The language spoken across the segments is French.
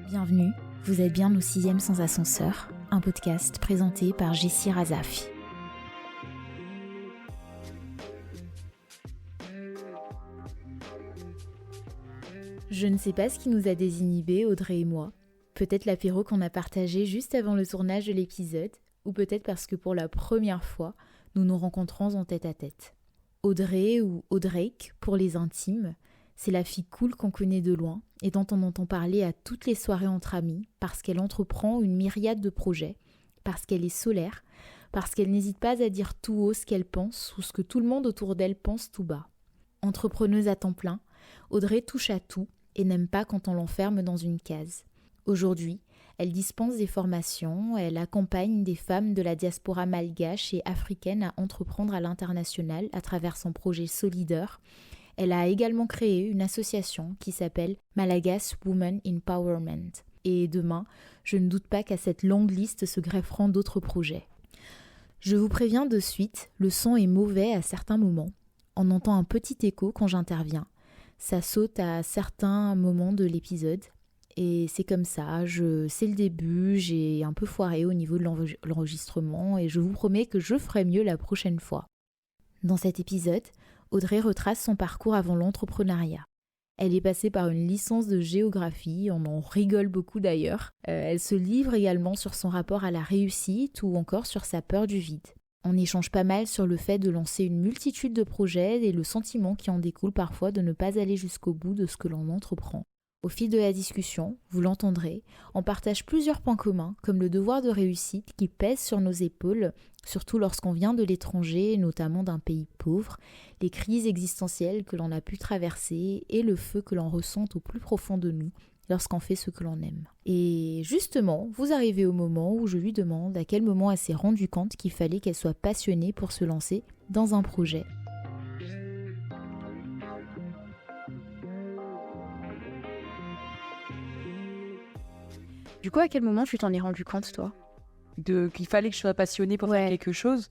Bienvenue, vous êtes bien au 6e sans ascenseur, un podcast présenté par Jessie Razafi. Je ne sais pas ce qui nous a désinhibés, Audrey et moi. Peut-être l'apéro qu'on a partagé juste avant le tournage de l'épisode, ou peut-être parce que pour la première fois, nous nous rencontrons en tête-à-tête. Audrey ou Audrake pour les intimes, c'est la fille cool qu'on connaît de loin et dont on entend parler à toutes les soirées entre amis parce qu'elle entreprend une myriade de projets, parce qu'elle est solaire, parce qu'elle n'hésite pas à dire tout haut ce qu'elle pense ou ce que tout le monde autour d'elle pense tout bas. Entrepreneuse à temps plein, Audrey touche à tout et n'aime pas quand on l'enferme dans une case. Aujourd'hui, elle dispense des formations, elle accompagne des femmes de la diaspora malgache et africaine à entreprendre à l'international à travers son projet Solidaire. Elle a également créé une association qui s'appelle Malagasy Women Empowerment. Et demain, je ne doute pas qu'à cette longue liste se grefferont d'autres projets. Je vous préviens de suite, le son est mauvais à certains moments. On entend un petit écho quand j'interviens. Ça saute à certains moments de l'épisode. Et c'est comme ça, c'est le début, j'ai un peu foiré au niveau de l'enregistrement et je vous promets que je ferai mieux la prochaine fois. Dans cet épisode, Audrey retrace son parcours avant l'entrepreneuriat. Elle est passée par une licence de géographie, on en rigole beaucoup d'ailleurs. Elle se livre également sur son rapport à la réussite ou encore sur sa peur du vide. On échange pas mal sur le fait de lancer une multitude de projets et le sentiment qui en découle parfois de ne pas aller jusqu'au bout de ce que l'on entreprend. Au fil de la discussion, vous l'entendrez, on partage plusieurs points communs, comme le devoir de réussite qui pèse sur nos épaules, surtout lorsqu'on vient de l'étranger, notamment d'un pays pauvre, les crises existentielles que l'on a pu traverser et le feu que l'on ressent au plus profond de nous lorsqu'on fait ce que l'on aime. Et justement, vous arrivez au moment où je lui demande à quel moment elle s'est rendue compte qu'il fallait qu'elle soit passionnée pour se lancer dans un projet. Du coup, à quel moment tu t'en es rendu compte, toi ? Qu'il fallait que je sois passionnée pour faire quelque chose.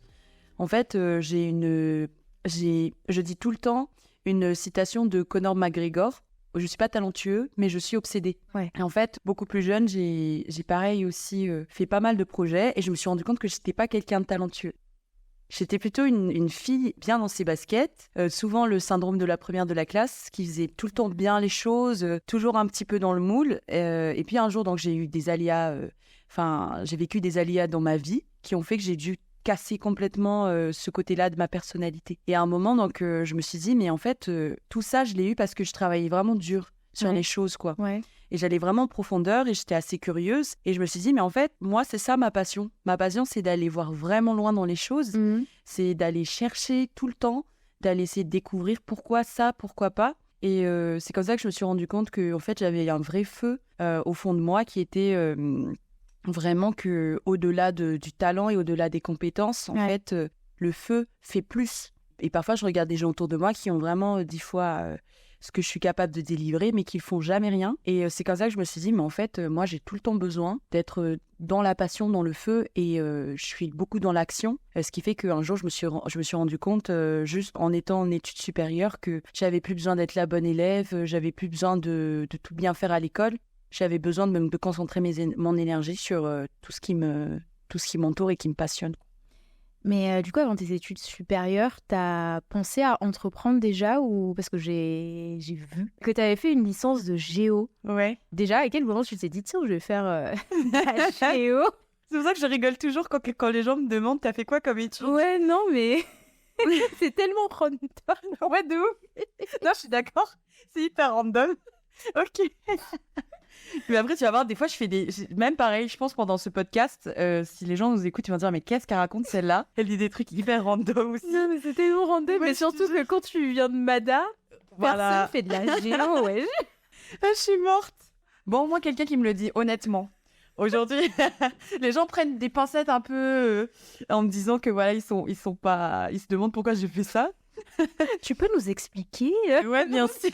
En fait, je dis tout le temps une citation de Conor McGregor. Je suis pas talentueux, mais je suis obsédée. Ouais. Et en fait, beaucoup plus jeune, j'ai pareil aussi fait pas mal de projets et je me suis rendu compte que j'étais pas quelqu'un de talentueux. J'étais plutôt une fille bien dans ses baskets, souvent le syndrome de la première de la classe, qui faisait tout le temps bien les choses, toujours un petit peu dans le moule. Et puis un jour, donc, j'ai eu des aléas, j'ai vécu des aléas dans ma vie qui ont fait que j'ai dû casser complètement ce côté-là de ma personnalité. Et à un moment, donc, je me suis dit, mais en fait, tout ça, je l'ai eu parce que je travaillais vraiment dur sur les choses, quoi. Ouais. Et j'allais vraiment en profondeur et j'étais assez curieuse. Et je me suis dit, mais en fait, moi, c'est ça ma passion. Ma passion, c'est d'aller voir vraiment loin dans les choses. C'est d'aller chercher tout le temps, d'aller essayer de découvrir pourquoi ça, pourquoi pas. Et c'est comme ça que je me suis rendu compte que, en fait, j'avais un vrai feu au fond de moi qui était vraiment que au-delà du talent et au-delà des compétences, en fait, le feu fait plus. Et parfois, je regarde des gens autour de moi qui ont vraiment 10 fois ce que je suis capable de délivrer, mais qui ne font jamais rien. Et c'est comme ça que je me suis dit, mais en fait, moi, j'ai tout le temps besoin d'être dans la passion, dans le feu, et je suis beaucoup dans l'action. Ce qui fait qu'un jour, je me suis rendu compte, juste en étant en études supérieures, que j'avais plus besoin d'être la bonne élève, j'avais plus besoin de tout bien faire à l'école. J'avais besoin de concentrer mon énergie sur tout ce qui m'entoure et qui me passionne. Mais du coup, avant tes études supérieures, t'as pensé à entreprendre déjà ou parce que j'ai vu que t'avais fait une licence de géo. Ouais. Déjà, à quel moment tu t'es dit, tiens, je vais faire la géo ? C'est pour ça que je rigole toujours quand les gens me demandent, t'as fait quoi comme étude ? Ouais, non, mais c'est tellement random. Ouais, de ouf. Non, je suis d'accord. C'est hyper random. Ok. Mais après, tu vas voir, des fois, je fais même pareil, je pense, pendant ce podcast, si les gens nous écoutent, ils vont dire, mais qu'est-ce qu'elle raconte, celle-là ? Elle dit des trucs hyper random aussi. Non, mais c'était tellement random. Mais surtout que quand tu viens de Mada, personne fait de la géo, ouais. Je suis morte. Bon, au moins, quelqu'un qui me le dit, honnêtement. Aujourd'hui, les gens prennent des pincettes un peu en me disant que voilà, ils se demandent pourquoi j'ai fait ça. Tu peux nous expliquer ? Ouais, bien sûr.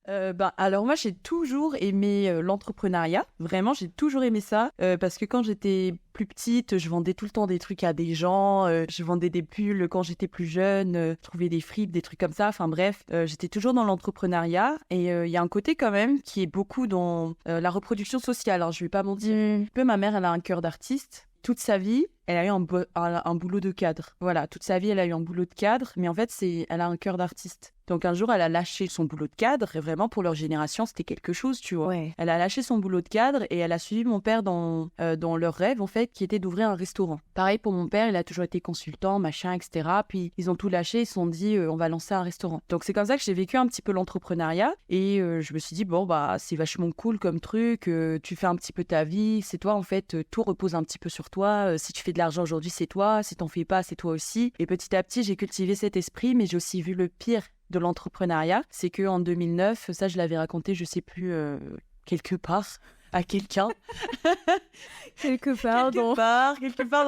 Alors moi j'ai toujours aimé l'entrepreneuriat, vraiment j'ai toujours aimé ça parce que quand j'étais plus petite je vendais tout le temps des trucs à des gens, je vendais des pulls quand j'étais plus jeune, je trouvais des fripes, des trucs comme ça, enfin bref, j'étais toujours dans l'entrepreneuriat et il y a un côté quand même qui est beaucoup dans la reproduction sociale, alors je vais pas mentir, un peu ma mère elle a un cœur d'artiste. Toute sa vie, elle a eu un boulot de cadre. Voilà, toute sa vie, elle a eu un boulot de cadre, mais en fait, elle a un cœur d'artiste. Donc un jour, elle a lâché son boulot de cadre, et vraiment, pour leur génération, c'était quelque chose, tu vois. Ouais. Elle a lâché son boulot de cadre, et elle a suivi mon père dans leur rêve, en fait, qui était d'ouvrir un restaurant. Pareil pour mon père, il a toujours été consultant, machin, etc. Puis ils ont tout lâché, ils se sont dit, on va lancer un restaurant. Donc c'est comme ça que j'ai vécu un petit peu l'entrepreneuriat, et je me suis dit, bon, bah, c'est vachement cool comme truc, tu fais un petit peu ta vie, c'est toi, en fait, tout repose un petit peu sur toi. Si tu fais de l'argent aujourd'hui, c'est toi, si t'en fais pas, c'est toi aussi. Et petit à petit, j'ai cultivé cet esprit, mais j'ai aussi vu le pire de l'entrepreneuriat. C'est qu'en 2009, ça je l'avais raconté, je sais plus, quelque part, à quelqu'un. Quelque part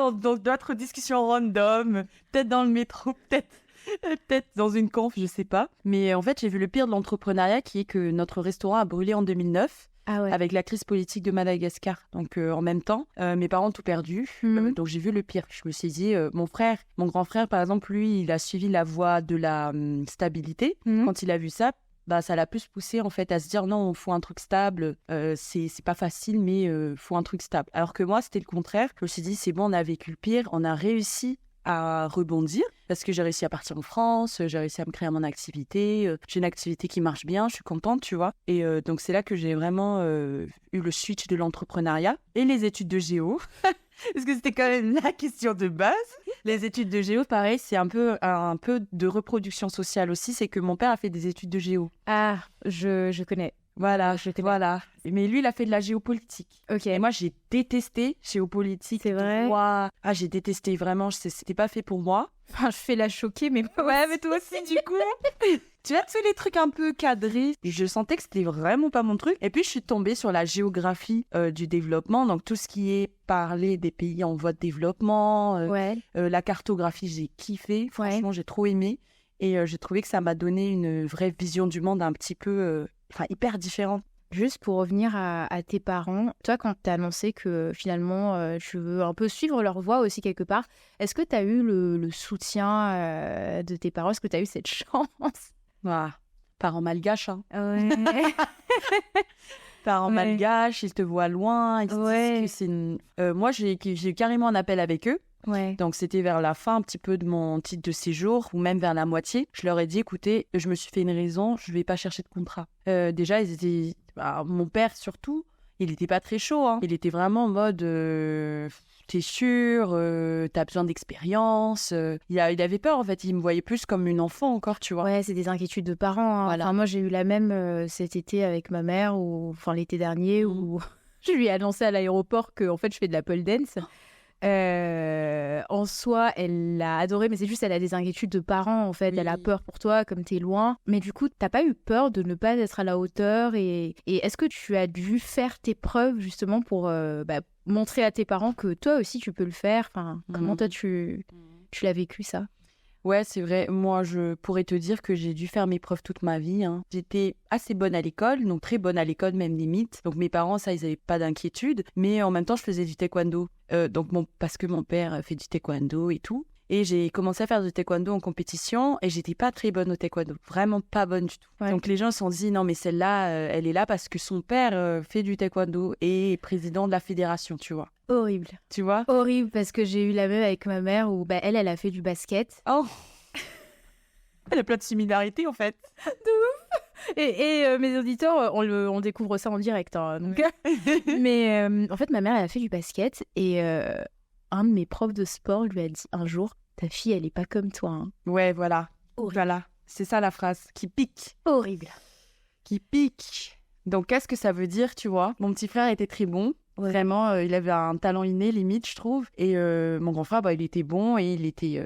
dans d'autres discussions random, peut-être dans le métro, peut-être dans une conf, je sais pas. Mais en fait, j'ai vu le pire de l'entrepreneuriat qui est que notre restaurant a brûlé en 2009. Ah ouais. Avec la crise politique de Madagascar. Donc en même temps, mes parents ont tout perdu. Donc j'ai vu le pire. Je me suis dit, mon grand frère, par exemple, lui, il a suivi la voie de la stabilité. Quand il a vu ça, bah, ça l'a plus poussé en fait à se dire non, il faut un truc stable. C'est pas facile, mais faut un truc stable. Alors que moi, c'était le contraire. Je me suis dit, c'est bon, on a vécu le pire, on a réussi à rebondir parce que j'ai réussi à partir en France, j'ai réussi à me créer mon activité, j'ai une activité qui marche bien, je suis contente, tu vois. Et donc c'est là que j'ai vraiment eu le switch de l'entrepreneuriat et les études de géo. Parce que c'était quand même la question de base. Les études de géo, pareil, c'est un peu de reproduction sociale aussi, c'est que mon père a fait des études de géo. Ah, je connais. Voilà, voilà. Mais lui, il a fait de la géopolitique. Ok. Et moi, j'ai détesté géopolitique. C'est vrai. Droit. Ah, j'ai détesté, vraiment. C'était pas fait pour moi. Enfin, je fais la choquer, mais ouais, mais toi aussi, du coup. Tu vois, tous les trucs un peu cadrés. Et je sentais que c'était vraiment pas mon truc. Et puis, je suis tombée sur la géographie du développement. Donc, tout ce qui est parler des pays en voie de développement. La cartographie, j'ai kiffé. Franchement, j'ai trop aimé. Et j'ai trouvé que ça m'a donné une vraie vision du monde un petit peu... hyper différente. Juste pour revenir à tes parents, toi, quand t'as annoncé que finalement, tu veux un peu suivre leur voie aussi quelque part, est-ce que t'as eu le soutien de tes parents? Est-ce que t'as eu cette chance? Parents malgaches, hein. Ouais. Parents malgaches, ils te voient loin, ils se disent que c'est une... moi, j'ai eu carrément un appel avec eux. Ouais. Donc, c'était vers la fin un petit peu de mon titre de séjour ou même vers la moitié. Je leur ai dit, écoutez, je me suis fait une raison, je ne vais pas chercher de contrat. Déjà, ils étaient... mon père, surtout, il n'était pas très chaud. Hein. Il était vraiment en mode, t'es sûr, t'as besoin d'expérience. Il avait peur, en fait. Il me voyait plus comme une enfant encore, tu vois. Ouais, c'est des inquiétudes de parents. Hein. Voilà. Enfin, moi, j'ai eu la même cet été avec ma mère, l'été dernier, où je lui ai annoncé à l'aéroport que en fait, je fais de la pole dance. En soi, elle l'a adoré, mais c'est juste, elle a des inquiétudes de parents, en fait. Oui. Elle a peur pour toi, comme t'es loin. Mais du coup, t'as pas eu peur de ne pas être à la hauteur et est-ce que tu as dû faire tes preuves, justement, pour montrer à tes parents que toi aussi, tu peux le faire? Enfin, comment toi, tu l'as vécu, ça? Ouais, c'est vrai. Moi, je pourrais te dire que j'ai dû faire mes preuves toute ma vie. Hein. J'étais assez bonne à l'école, donc très bonne à l'école, même limite. Donc mes parents, ça, ils n'avaient pas d'inquiétude. Mais en même temps, je faisais du taekwondo. Parce que mon père fait du taekwondo et tout. Et j'ai commencé à faire du taekwondo en compétition et j'étais pas très bonne au taekwondo. Vraiment pas bonne du tout. Ouais. Donc les gens se sont dit, non mais celle-là, elle est là parce que son père fait du taekwondo et est président de la fédération, tu vois. Horrible. Tu vois? Horrible, parce que j'ai eu la même avec ma mère où elle a fait du basket. Oh. Elle a plein de similarités en fait. De ouf. Et mes auditeurs, on découvre ça en direct. Hein, donc. Ouais. Mais en fait, ma mère, elle a fait du basket et un de mes profs de sport lui a dit un jour, ta fille, elle est pas comme toi. Hein. Ouais, voilà. Horrible. Voilà. C'est ça la phrase. Qui pique. Horrible. Qui pique. Donc, qu'est-ce que ça veut dire, tu vois? Mon petit frère était très bon. Ouais. Vraiment, il avait un talent inné, limite, je trouve. Et mon grand frère, il était bon et il était,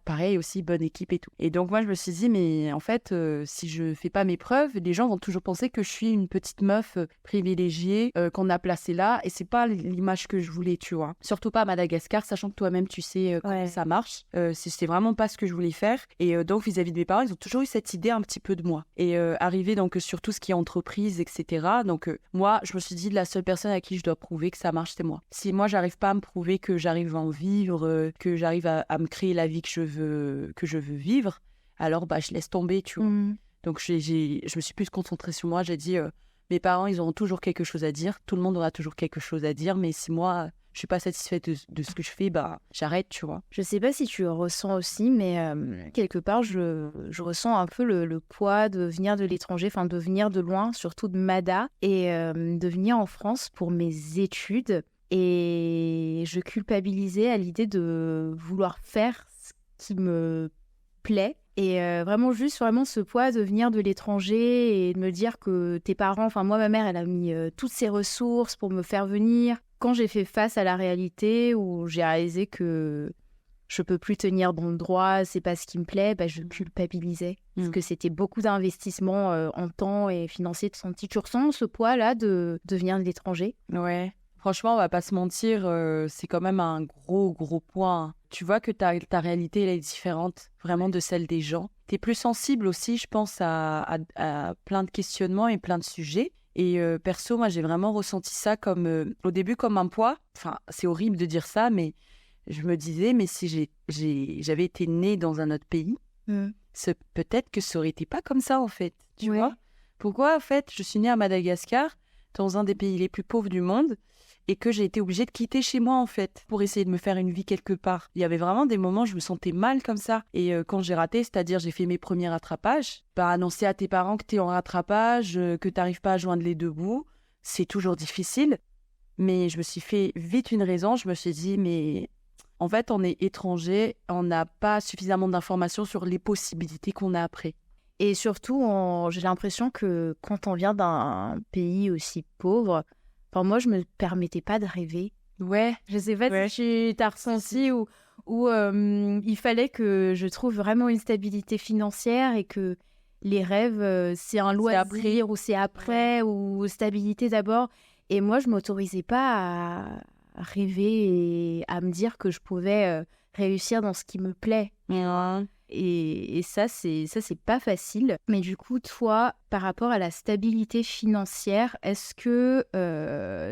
pareil aussi, bonne équipe et tout. Et donc, moi, je me suis dit, mais en fait, si je fais pas mes preuves, les gens vont toujours penser que je suis une petite meuf privilégiée qu'on a placée là. Et c'est pas l'image que je voulais, tu vois. Surtout pas à Madagascar, sachant que toi-même, tu sais comment ça marche. C'était vraiment pas ce que je voulais faire. Et donc, vis-à-vis de mes parents, ils ont toujours eu cette idée un petit peu de moi. Et arrivé donc sur tout ce qui est entreprise, etc. Donc, moi, je me suis dit, la seule personne à qui je dois prouver que ça marche, c'est moi. Si moi, j'arrive pas à me prouver que j'arrive à en vivre, que j'arrive à me créer la vie que je veux vivre, alors je laisse tomber, tu vois. Donc, je me suis plus concentrée sur moi. J'ai dit, mes parents, ils auront toujours quelque chose à dire. Tout le monde aura toujours quelque chose à dire. Mais si moi, je suis pas satisfaite de ce que je fais, j'arrête, tu vois. Je sais pas si tu le ressens aussi, mais quelque part, je ressens un peu le poids de venir de l'étranger, enfin de venir de loin, surtout de Mada, et de venir en France pour mes études. Et je culpabilisais à l'idée de vouloir faire ce qui me plaît. Et vraiment ce poids de venir de l'étranger et de me dire que tes parents, enfin moi, ma mère, elle a mis toutes ses ressources pour me faire venir. Quand j'ai fait face à la réalité où j'ai réalisé que je peux plus tenir bon droit, c'est pas ce qui me plaît, je culpabilisais. Parce que c'était beaucoup d'investissement en temps et financier de santé. Tu ressens ce poids-là de venir de l'étranger? Ouais. Franchement, on va pas se mentir, c'est quand même un gros point. Tu vois que ta réalité, elle est différente vraiment de celle des gens. T'es plus sensible aussi, je pense, à plein de questionnements et plein de sujets. Et perso, moi, j'ai vraiment ressenti ça comme, au début, comme un poids. Enfin, c'est horrible de dire ça, mais je me disais, mais si j'avais été née dans un autre pays, peut-être que ça aurait été pas comme ça, en fait. Tu vois? Pourquoi, en fait, je suis née à Madagascar, dans un des pays les plus pauvres du monde, et que j'ai été obligée de quitter chez moi, en fait, pour essayer de me faire une vie quelque part. Il y avait vraiment des moments où je me sentais mal comme ça. Et quand j'ai raté, c'est-à-dire j'ai fait mes premiers rattrapages, annoncer à tes parents que t'es en rattrapage, que t'arrives pas à joindre les deux bouts, c'est toujours difficile. Mais je me suis fait vite une raison. Je me suis dit, mais en fait, on est étranger, on n'a pas suffisamment d'informations sur les possibilités qu'on a après. Et surtout, j'ai l'impression que quand on vient d'un pays aussi pauvre, moi, je me permettais pas de rêver. Ouais. Je sais pas si tu as ressenti ou il fallait que je trouve vraiment une stabilité financière et que les rêves, c'est un loisir ou c'est après ou stabilité d'abord. Et moi, je m'autorisais pas à rêver et à me dire que je pouvais réussir dans ce qui me plaît. Et ça, c'est pas facile. Mais du coup, toi, par rapport à la stabilité financière, est-ce que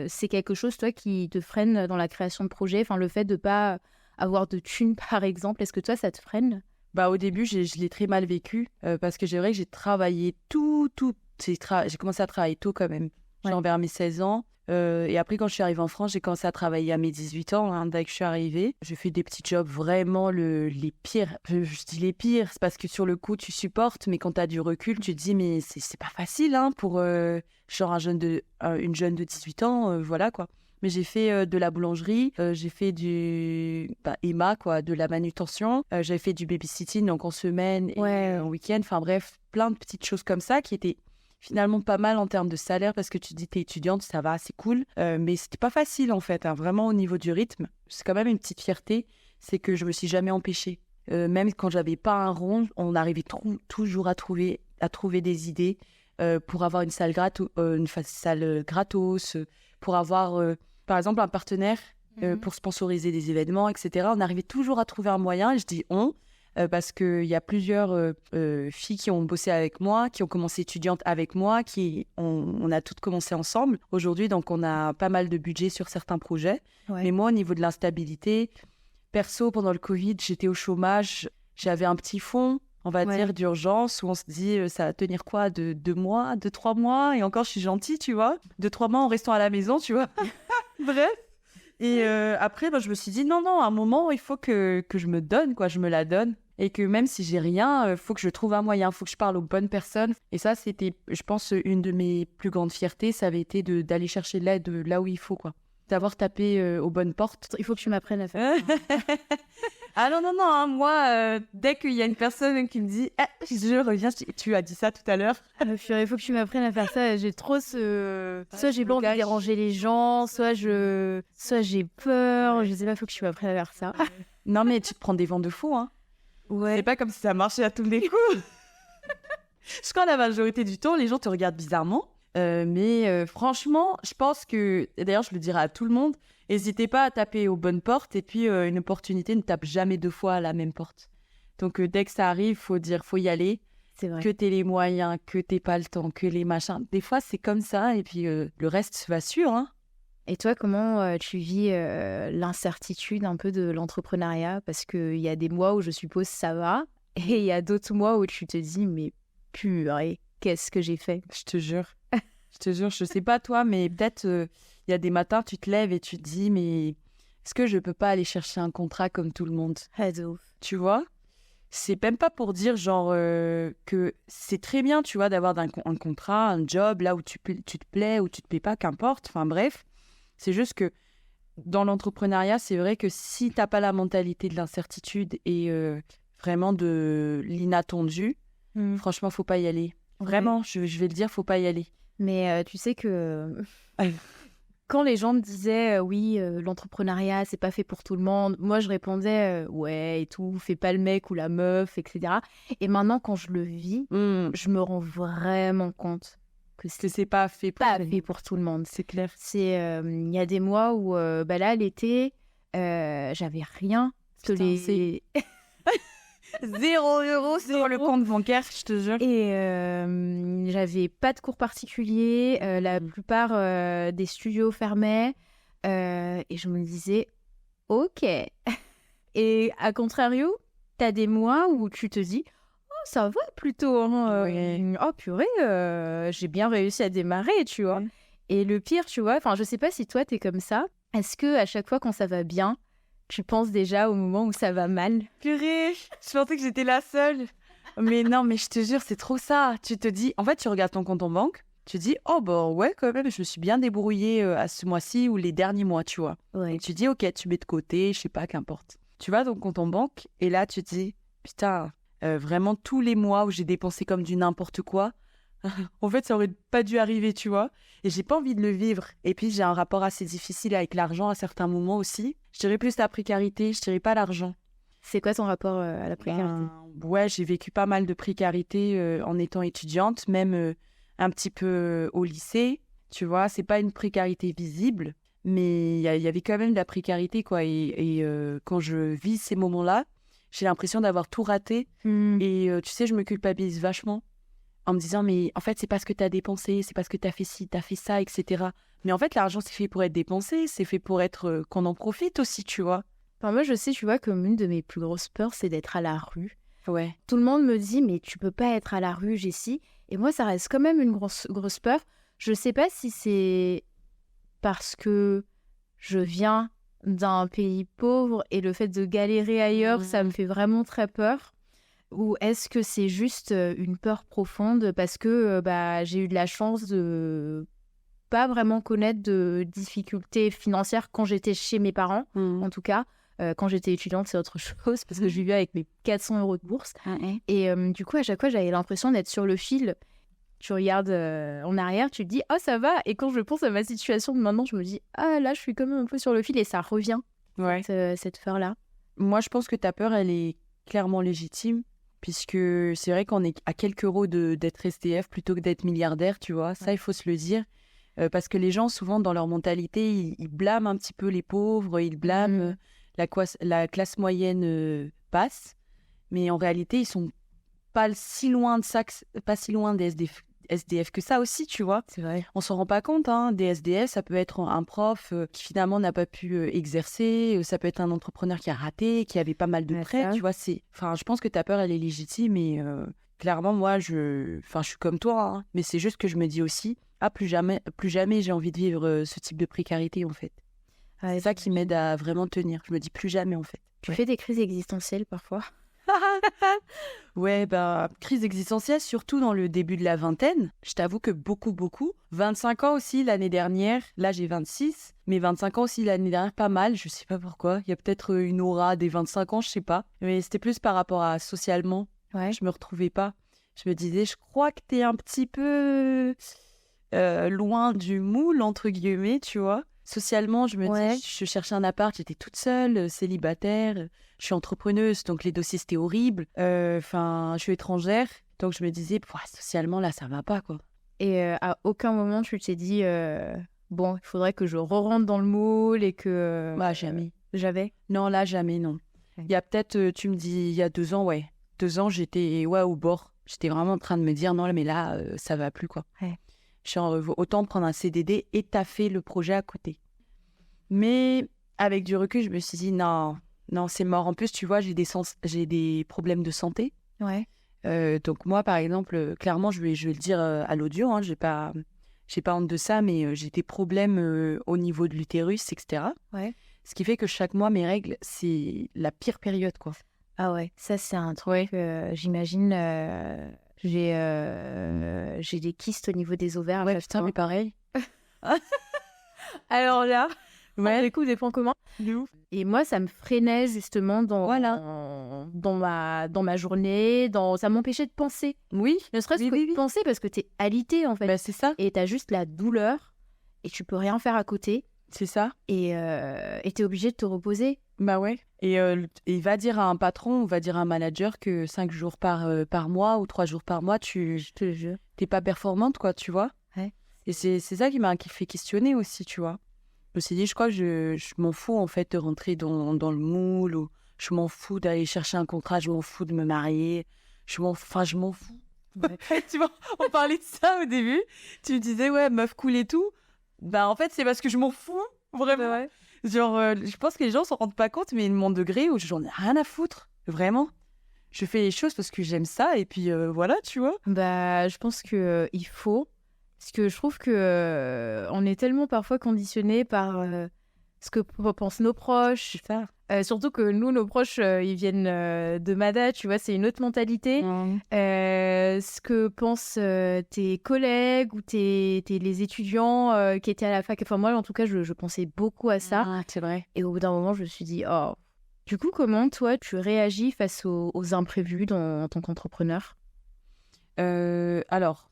c'est quelque chose, toi, qui te freine dans la création de projets? Enfin, le fait de pas avoir de thunes, par exemple, est-ce que toi, ça te freine? Au début, je l'ai très mal vécu parce que c'est vrai que j'ai travaillé tout. J'ai commencé à travailler tôt quand même, genre vers mes 16 ans. Et après, quand je suis arrivée en France, j'ai commencé à travailler à mes 18 ans, dès que je suis arrivée. J'ai fait des petits jobs vraiment les pires. Je dis les pires, c'est parce que sur le coup, tu supportes, mais quand tu as du recul, tu te dis, mais c'est pas facile pour genre une jeune de 18 ans, voilà quoi. Mais j'ai fait de la boulangerie, j'ai fait du Emma, quoi, de la manutention. J'ai fait du babysitting, donc en semaine et en week-end. Enfin bref, plein de petites choses comme ça qui étaient finalement pas mal en termes de salaire parce que tu dis t'es étudiante, ça va, c'est cool. Mais c'était pas facile en fait, vraiment au niveau du rythme. C'est quand même une petite fierté, c'est que je me suis jamais empêchée. Même quand j'avais pas un rond, on arrivait toujours à trouver des idées pour avoir une salle gratos, pour avoir par exemple un partenaire pour sponsoriser des événements, etc. On arrivait toujours à trouver un moyen, et je dis parce qu'il y a plusieurs filles qui ont bossé avec moi, qui ont commencé étudiantes avec moi, on a toutes commencé ensemble. Aujourd'hui, donc, on a pas mal de budget sur certains projets. Mais moi, au niveau de l'instabilité, perso, pendant le Covid, j'étais au chômage. J'avais un petit fonds, on va dire, d'urgence, où on se dit, ça va tenir quoi, 2 mois, 3 mois? Et encore, je suis gentille, tu vois. 2-3 mois en restant à la maison, tu vois. Bref. Et après, je me suis dit, non, à un moment, il faut que je me donne, quoi, je me la donne. Et que même si j'ai rien, faut que je trouve un moyen, faut que je parle aux bonnes personnes. Et ça, c'était, je pense, une de mes plus grandes fiertés, ça avait été d'aller chercher l'aide là où il faut, quoi. d'avoir tapé aux bonnes portes. Il faut que tu m'apprennes à faire ça. Ah non, hein, moi, dès qu'il y a une personne qui me dit « je reviens », tu as dit ça tout à l'heure. Il faut que tu m'apprennes à faire ça. J'ai trop soit j'ai pas envie de déranger les gens, soit j'ai peur. Je sais pas, il faut que tu m'apprennes à faire ça. Non, mais tu te prends des vents de fou, hein. Ouais. C'est pas comme si ça marchait à tous les coups. Je crois que la majorité du temps, les gens te regardent bizarrement. Mais franchement, je pense que... Et d'ailleurs, je le dirai à tout le monde, n'hésitez pas à taper aux bonnes portes. Et puis, une opportunité ne tape jamais 2 fois à la même porte. Donc, dès que ça arrive, faut y aller. C'est vrai. Que t'aies les moyens, que t'aies pas le temps, que les machins. Des fois, c'est comme ça. Et puis, le reste va sûr, hein. Et toi, comment tu vis l'incertitude un peu de l'entrepreneuriat? Parce qu'il y a des mois où je suppose ça va, et il y a d'autres mois où tu te dis, mais purée, qu'est-ce que j'ai fait? Je te jure, je sais pas toi, mais peut-être il y a des matins, tu te lèves et tu te dis, mais est-ce que je peux pas aller chercher un contrat comme tout le monde? Tu vois? C'est même pas pour dire genre que c'est très bien, tu vois, d'avoir un contrat, un job, là où tu te plais ou tu te plais pas, qu'importe, enfin bref. C'est juste que dans l'entrepreneuriat, c'est vrai que si t'as pas la mentalité de l'incertitude et vraiment de l'inattendu, franchement, faut pas y aller. Vraiment, je vais le dire, faut pas y aller. Mais tu sais que quand les gens me disaient oui, l'entrepreneuriat, c'est pas fait pour tout le monde, moi je répondais ouais et tout, fais pas le mec ou la meuf, etc. Et maintenant, quand je le vis, je me rends vraiment compte que c'est pas fait pour tout le monde. C'est clair. Il y a des mois où, là, l'été, j'avais rien. Putain, 0 € sur le compte bancaire, je te jure. Et j'avais pas de cours particuliers. La plupart des studios fermaient. Et je me disais, ok. Et à contrario, t'as des mois où tu te dis, ça va plutôt. Hein, oh purée, j'ai bien réussi à démarrer, tu vois. Et le pire, tu vois, je sais pas si toi t'es comme ça. Est-ce que à chaque fois quand ça va bien, tu penses déjà au moment où ça va mal? Purée, je pensais que j'étais la seule. Mais non, mais je te jure, c'est trop ça. Tu te dis, en fait, tu regardes ton compte en banque, tu te dis, oh bah ouais, quand même, je me suis bien débrouillée à ce mois-ci ou les derniers mois, tu vois. Ouais. Et tu dis, ok, tu mets de côté, je sais pas, qu'importe. Tu vas dans ton compte en banque et là, tu te dis, putain, vraiment tous les mois où j'ai dépensé comme du n'importe quoi, en fait, ça aurait pas dû arriver, tu vois. Et j'ai pas envie de le vivre. Et puis, j'ai un rapport assez difficile avec l'argent à certains moments aussi. Je dirais plus la précarité, je dirais pas l'argent. C'est quoi ton rapport à la précarité? Ouais, j'ai vécu pas mal de précarité en étant étudiante, même un petit peu au lycée. Tu vois, c'est pas une précarité visible, mais il y avait quand même de la précarité, quoi. Et quand je vis ces moments-là, j'ai l'impression d'avoir tout raté. Et tu sais, je me culpabilise vachement en me disant, mais en fait, c'est parce que tu as dépensé, c'est parce que tu as fait ci, tu as fait ça, etc. Mais en fait, l'argent, c'est fait pour être dépensé, c'est fait pour être qu'on en profite aussi, tu vois. Moi, je sais, tu vois, comme une de mes plus grosses peurs, c'est d'être à la rue. Ouais. Tout le monde me dit, mais tu peux pas être à la rue, Jessie. Et moi, ça reste quand même une grosse peur. Je sais pas si c'est parce que je viens d'un pays pauvre et le fait de galérer ailleurs, ça me fait vraiment très peur. Ou est-ce que c'est juste une peur profonde parce que j'ai eu de la chance de pas vraiment connaître de difficultés financières quand j'étais chez mes parents, en tout cas. Quand j'étais étudiante, c'est autre chose parce que je vivais avec mes 400 € de bourse. Et du coup, à chaque fois, j'avais l'impression d'être sur le fil. Tu regardes en arrière, tu te dis « Oh, ça va !» Et quand je pense à ma situation de maintenant, je me dis « Ah, là, je suis quand même un peu sur le fil » et ça revient, cette peur-là. Moi, je pense que ta peur, elle est clairement légitime puisque c'est vrai qu'on est à quelques euros d'être SDF plutôt que d'être milliardaire, tu vois. Ça, il faut se le dire. Parce que les gens, souvent, dans leur mentalité, ils blâment un petit peu les pauvres, ils blâment... La classe moyenne passe, mais en réalité, ils sont pas si loin de ça, pas si loin des SDF que ça aussi, tu vois. C'est vrai. On s'en rend pas compte, hein. Des SDF, ça peut être un prof qui finalement n'a pas pu exercer, ça peut être un entrepreneur qui a raté, qui avait pas mal de prêts, tu vois. Je pense que ta peur, elle est légitime et clairement, moi, je suis comme toi, hein, mais c'est juste que je me dis aussi, plus jamais j'ai envie de vivre ce type de précarité, en fait. C'est ça qui m'aide à vraiment tenir. Je me dis plus jamais, en fait. Tu fais des crises existentielles parfois? Ouais, bah, crise existentielle, surtout dans le début de la vingtaine. Je t'avoue que beaucoup. 25 ans aussi l'année dernière. Là, j'ai 26. Mais 25 ans aussi l'année dernière, pas mal. Je sais pas pourquoi. Il y a peut-être une aura des 25 ans, je sais pas. Mais c'était plus par rapport à socialement. Ouais. Je me retrouvais pas. Je me disais, je crois que t'es un petit peu loin du moule, entre guillemets, tu vois. Socialement, je me dis, je cherchais un appart, j'étais toute seule, célibataire. Je suis entrepreneuse, donc les dossiers, c'était horrible. Je suis étrangère, donc je me disais, socialement, là, ça va pas, quoi. Et à aucun moment, tu t'es dit, bon, il faudrait que je re-rentre dans le moule et que... Jamais. J'avais Non, là, jamais, non. Il y a peut-être, tu me dis, il y a 2 ans, 2 ans, j'étais au bord. J'étais vraiment en train de me dire, non, mais là, ça va plus, quoi. Ouais. Autant prendre un CDD et taffer le projet à côté. Mais avec du recul, je me suis dit, non, c'est mort. En plus, tu vois, j'ai des problèmes de santé. Ouais. Donc moi, par exemple, clairement, je vais le dire à l'audio, hein, j'ai pas honte de ça, mais j'ai des problèmes au niveau de l'utérus, etc. Ouais. Ce qui fait que chaque mois, mes règles, c'est la pire période, quoi. Ah ouais, ça c'est un truc, j'imagine, j'ai des kystes au niveau des ovaires. Ouais, putain, mais pareil. Alors là, on découvre des points communs. Et moi, ça me freinait justement dans ma journée, ça m'empêchait de penser. Oui. Ne serait-ce que de penser parce que t'es alité en fait. Bah, c'est ça. Et t'as juste la douleur et tu peux rien faire à côté. C'est ça. Et t'es obligé de te reposer. Bah ouais. Et va dire à un patron, ou va dire à un manager que 5 jours par mois ou 3 jours par mois, t'es pas performante, quoi, tu vois. Ouais. Et c'est ça qui m'a fait questionner aussi, tu vois. Je me suis dit, je crois que je m'en fous, en fait, de rentrer dans le moule, ou je m'en fous d'aller chercher un contrat, je m'en fous de me marier, je m'en fous. Ouais. Tu vois, on parlait de ça au début. Tu me disais, ouais, meuf cool et tout. Bah, en fait, c'est parce que je m'en fous, vraiment. Ouais. Genre, je pense que les gens s'en rendent pas compte, mais mon degré où j'en ai rien à foutre, vraiment. Je fais les choses parce que j'aime ça, et puis voilà, tu vois. Bah, je pense que il faut, parce que je trouve que on est tellement parfois conditionnés par ce que pensent nos proches. C'est ça. Surtout que nous, nos proches, ils viennent de Mada, tu vois, c'est une autre mentalité. Ce que pensent tes collègues ou les étudiants qui étaient à la fac. Enfin, moi, en tout cas, je pensais beaucoup à ça. Ah, c'est vrai. Et au bout d'un moment, je me suis dit, oh. Du coup, comment, toi, tu réagis face aux imprévus en tant qu'entrepreneur ? Alors,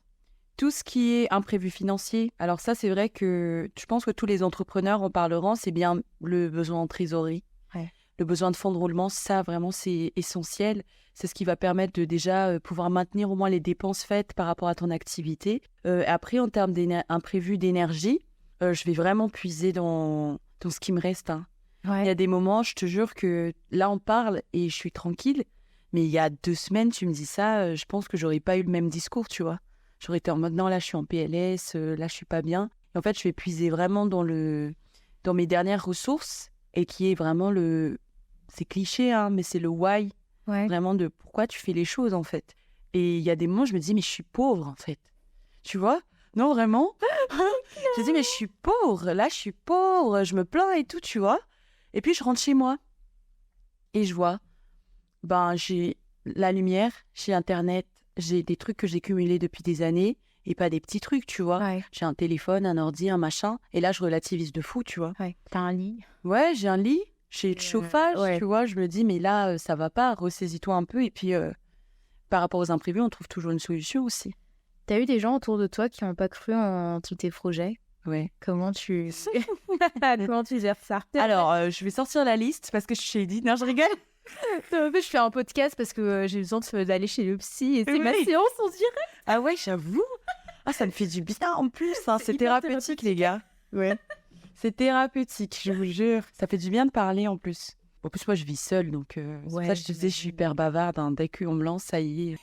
tout ce qui est imprévu financier, alors ça, c'est vrai que je pense que tous les entrepreneurs en parleront, c'est bien le besoin en trésorerie. Ouais. Le besoin de fonds de roulement, ça, vraiment, c'est essentiel. C'est ce qui va permettre de déjà pouvoir maintenir au moins les dépenses faites par rapport à ton activité. Après, en termes d'imprévus d'énergie, je vais vraiment puiser dans ce qui me reste. Hein. Ouais. Il y a des moments, je te jure que là, on parle et je suis tranquille. Mais il y a 2 semaines, tu me dis ça, je pense que j'aurais pas eu le même discours, tu vois. J'aurais été en mode, non, là, je suis en PLS, là, je suis pas bien. Et en fait, je vais puiser vraiment dans mes dernières ressources et qui est vraiment c'est cliché, hein, mais c'est le why. Ouais. Vraiment de pourquoi tu fais les choses, en fait. Et il y a des moments, je me dis, mais je suis pauvre, en fait. Tu vois ? Non, vraiment. Je me dis, mais je suis pauvre. Là, je suis pauvre. Je me plains et tout, tu vois. Et puis, je rentre chez moi. Et je vois, j'ai la lumière, j'ai Internet, j'ai des trucs que j'ai cumulés depuis des années. Et pas des petits trucs, tu vois. Ouais. J'ai un téléphone, un ordi, un machin. Et là, je relativise de fou, tu vois. Ouais. T'as un lit ? Ouais, j'ai un lit. J'ai le chauffage, ouais. tu vois. Je me dis, mais là, ça va pas. Ressaisis-toi un peu. Et puis, par rapport aux imprévus, on trouve toujours une solution aussi. T'as eu des gens autour de toi qui n'ont pas cru en tous tes projets ? Ouais. Comment tu gères ça ? Alors, je vais sortir la liste parce que je t'ai dit. Non, je rigole. En fait, je fais un podcast parce que j'ai besoin d'aller chez le psy et c'est ma séance, on dirait. Ah ouais, j'avoue. Ah, ça me fait du bien en plus. Hein. C'est thérapeutique, les gars. Ouais. C'est thérapeutique, je vous jure. Ça fait du bien de parler en plus. En plus, moi, je vis seule, donc ça, je te disais, je suis hyper bavarde. Hein. Dès qu'on me lance, ça y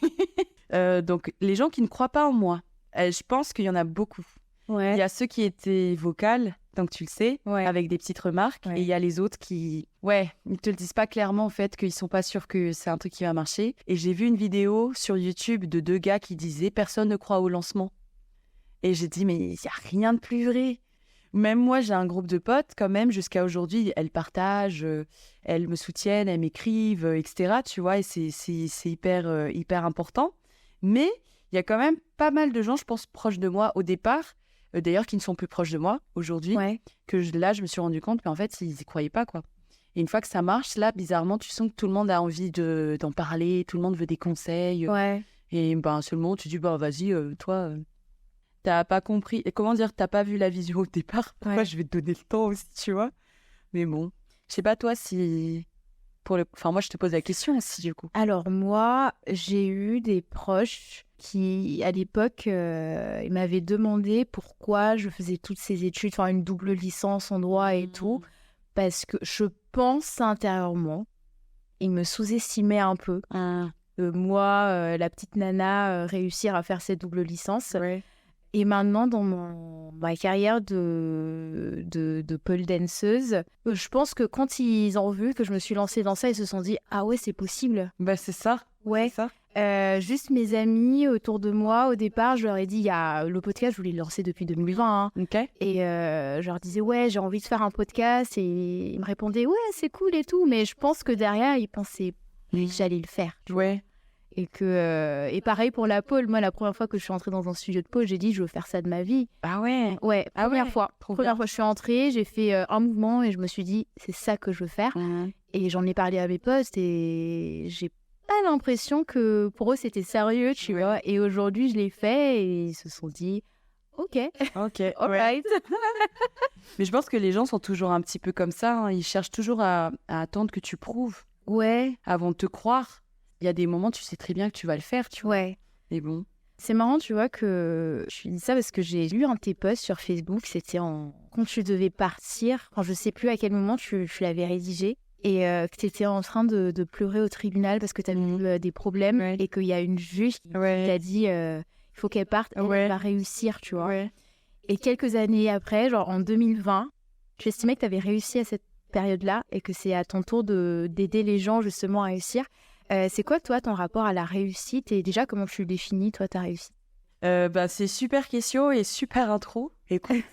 est. Donc, les gens qui ne croient pas en moi, je pense qu'il y en a beaucoup. Ouais. Il y a ceux qui étaient vocales, donc tu le sais, avec des petites remarques. Ouais. Et il y a les autres qui, ils te le disent pas clairement en fait, qu'ils sont pas sûrs que c'est un truc qui va marcher. Et j'ai vu une vidéo sur YouTube de 2 gars qui disaient « Personne ne croit au lancement ». Et j'ai dit « Mais il y a rien de plus vrai ». Même moi, j'ai un groupe de potes, quand même, jusqu'à aujourd'hui, elles partagent, elles me soutiennent, elles m'écrivent, etc. Tu vois, et c'est hyper important. Mais il y a quand même pas mal de gens, je pense, proches de moi au départ, d'ailleurs, qui ne sont plus proches de moi aujourd'hui, là, je me suis rendu compte qu'en fait, ils n'y croyaient pas, quoi. Et une fois que ça marche, là, bizarrement, tu sens que tout le monde a envie d'en parler, tout le monde veut des conseils. Et seulement, tu dis, vas-y, toi, t'as pas compris. Et comment dire, t'as pas vu la vision au départ. Pourquoi je vais te donner le temps aussi, tu vois. Mais bon, je sais pas, toi, si... Enfin, moi, je te pose la question aussi, du coup. Alors, moi, j'ai eu des proches qui, à l'époque, ils m'avaient demandé pourquoi je faisais toutes ces études, enfin, une double licence en droit et tout. Parce que je pense intérieurement, ils me sous-estimaient un peu. Moi, la petite nana, réussir à faire cette double licence. Et maintenant, dans ma carrière de pole danseuse, je pense que quand ils ont vu que je me suis lancée dans ça, ils se sont dit « Ah ouais, c'est possible ». C'est ça. Ouais. C'est ça. Juste mes amis autour de moi, au départ, je leur ai dit, il y a le podcast, je voulais le lancer depuis 2020. Hein. Et je leur disais, ouais, j'ai envie de faire un podcast. Et ils me répondaient, ouais, c'est cool et tout. Mais je pense que derrière, ils pensaient que j'allais le faire. Ouais. Et pareil pour la pole. Moi, la première fois que je suis entrée dans un studio de pole, j'ai dit, je veux faire ça de ma vie. Ah ouais. Ouais, première fois. Première fois, je suis entrée, j'ai fait un mouvement et je me suis dit, c'est ça que je veux faire. Et j'en ai parlé à mes potes et j'ai pas l'impression que pour eux c'était sérieux, tu vois. Et aujourd'hui, je l'ai fait et ils se sont dit ok, alright. Mais je pense que les gens sont toujours un petit peu comme ça. Hein. Ils cherchent toujours à attendre que tu prouves. Avant de te croire. Il y a des moments, tu sais très bien que tu vas le faire, tu vois. Mais bon. C'est marrant, tu vois, que je dis ça parce que j'ai lu un de tes posts sur Facebook. C'était quand tu devais partir. Quand je sais plus à quel moment tu l'avais rédigé. Et que tu étais en train de pleurer au tribunal parce que tu avais eu des problèmes et qu'il y a une juge qui t'a dit il faut qu'elle parte, elle va réussir, tu vois. Et quelques années après, genre en 2020, tu estimais que tu avais réussi à cette période-là et que c'est à ton tour d'aider les gens justement à réussir. C'est quoi, toi, ton rapport à la réussite et déjà, comment tu définis, toi, ta réussite? C'est super question et super intro. Écoute.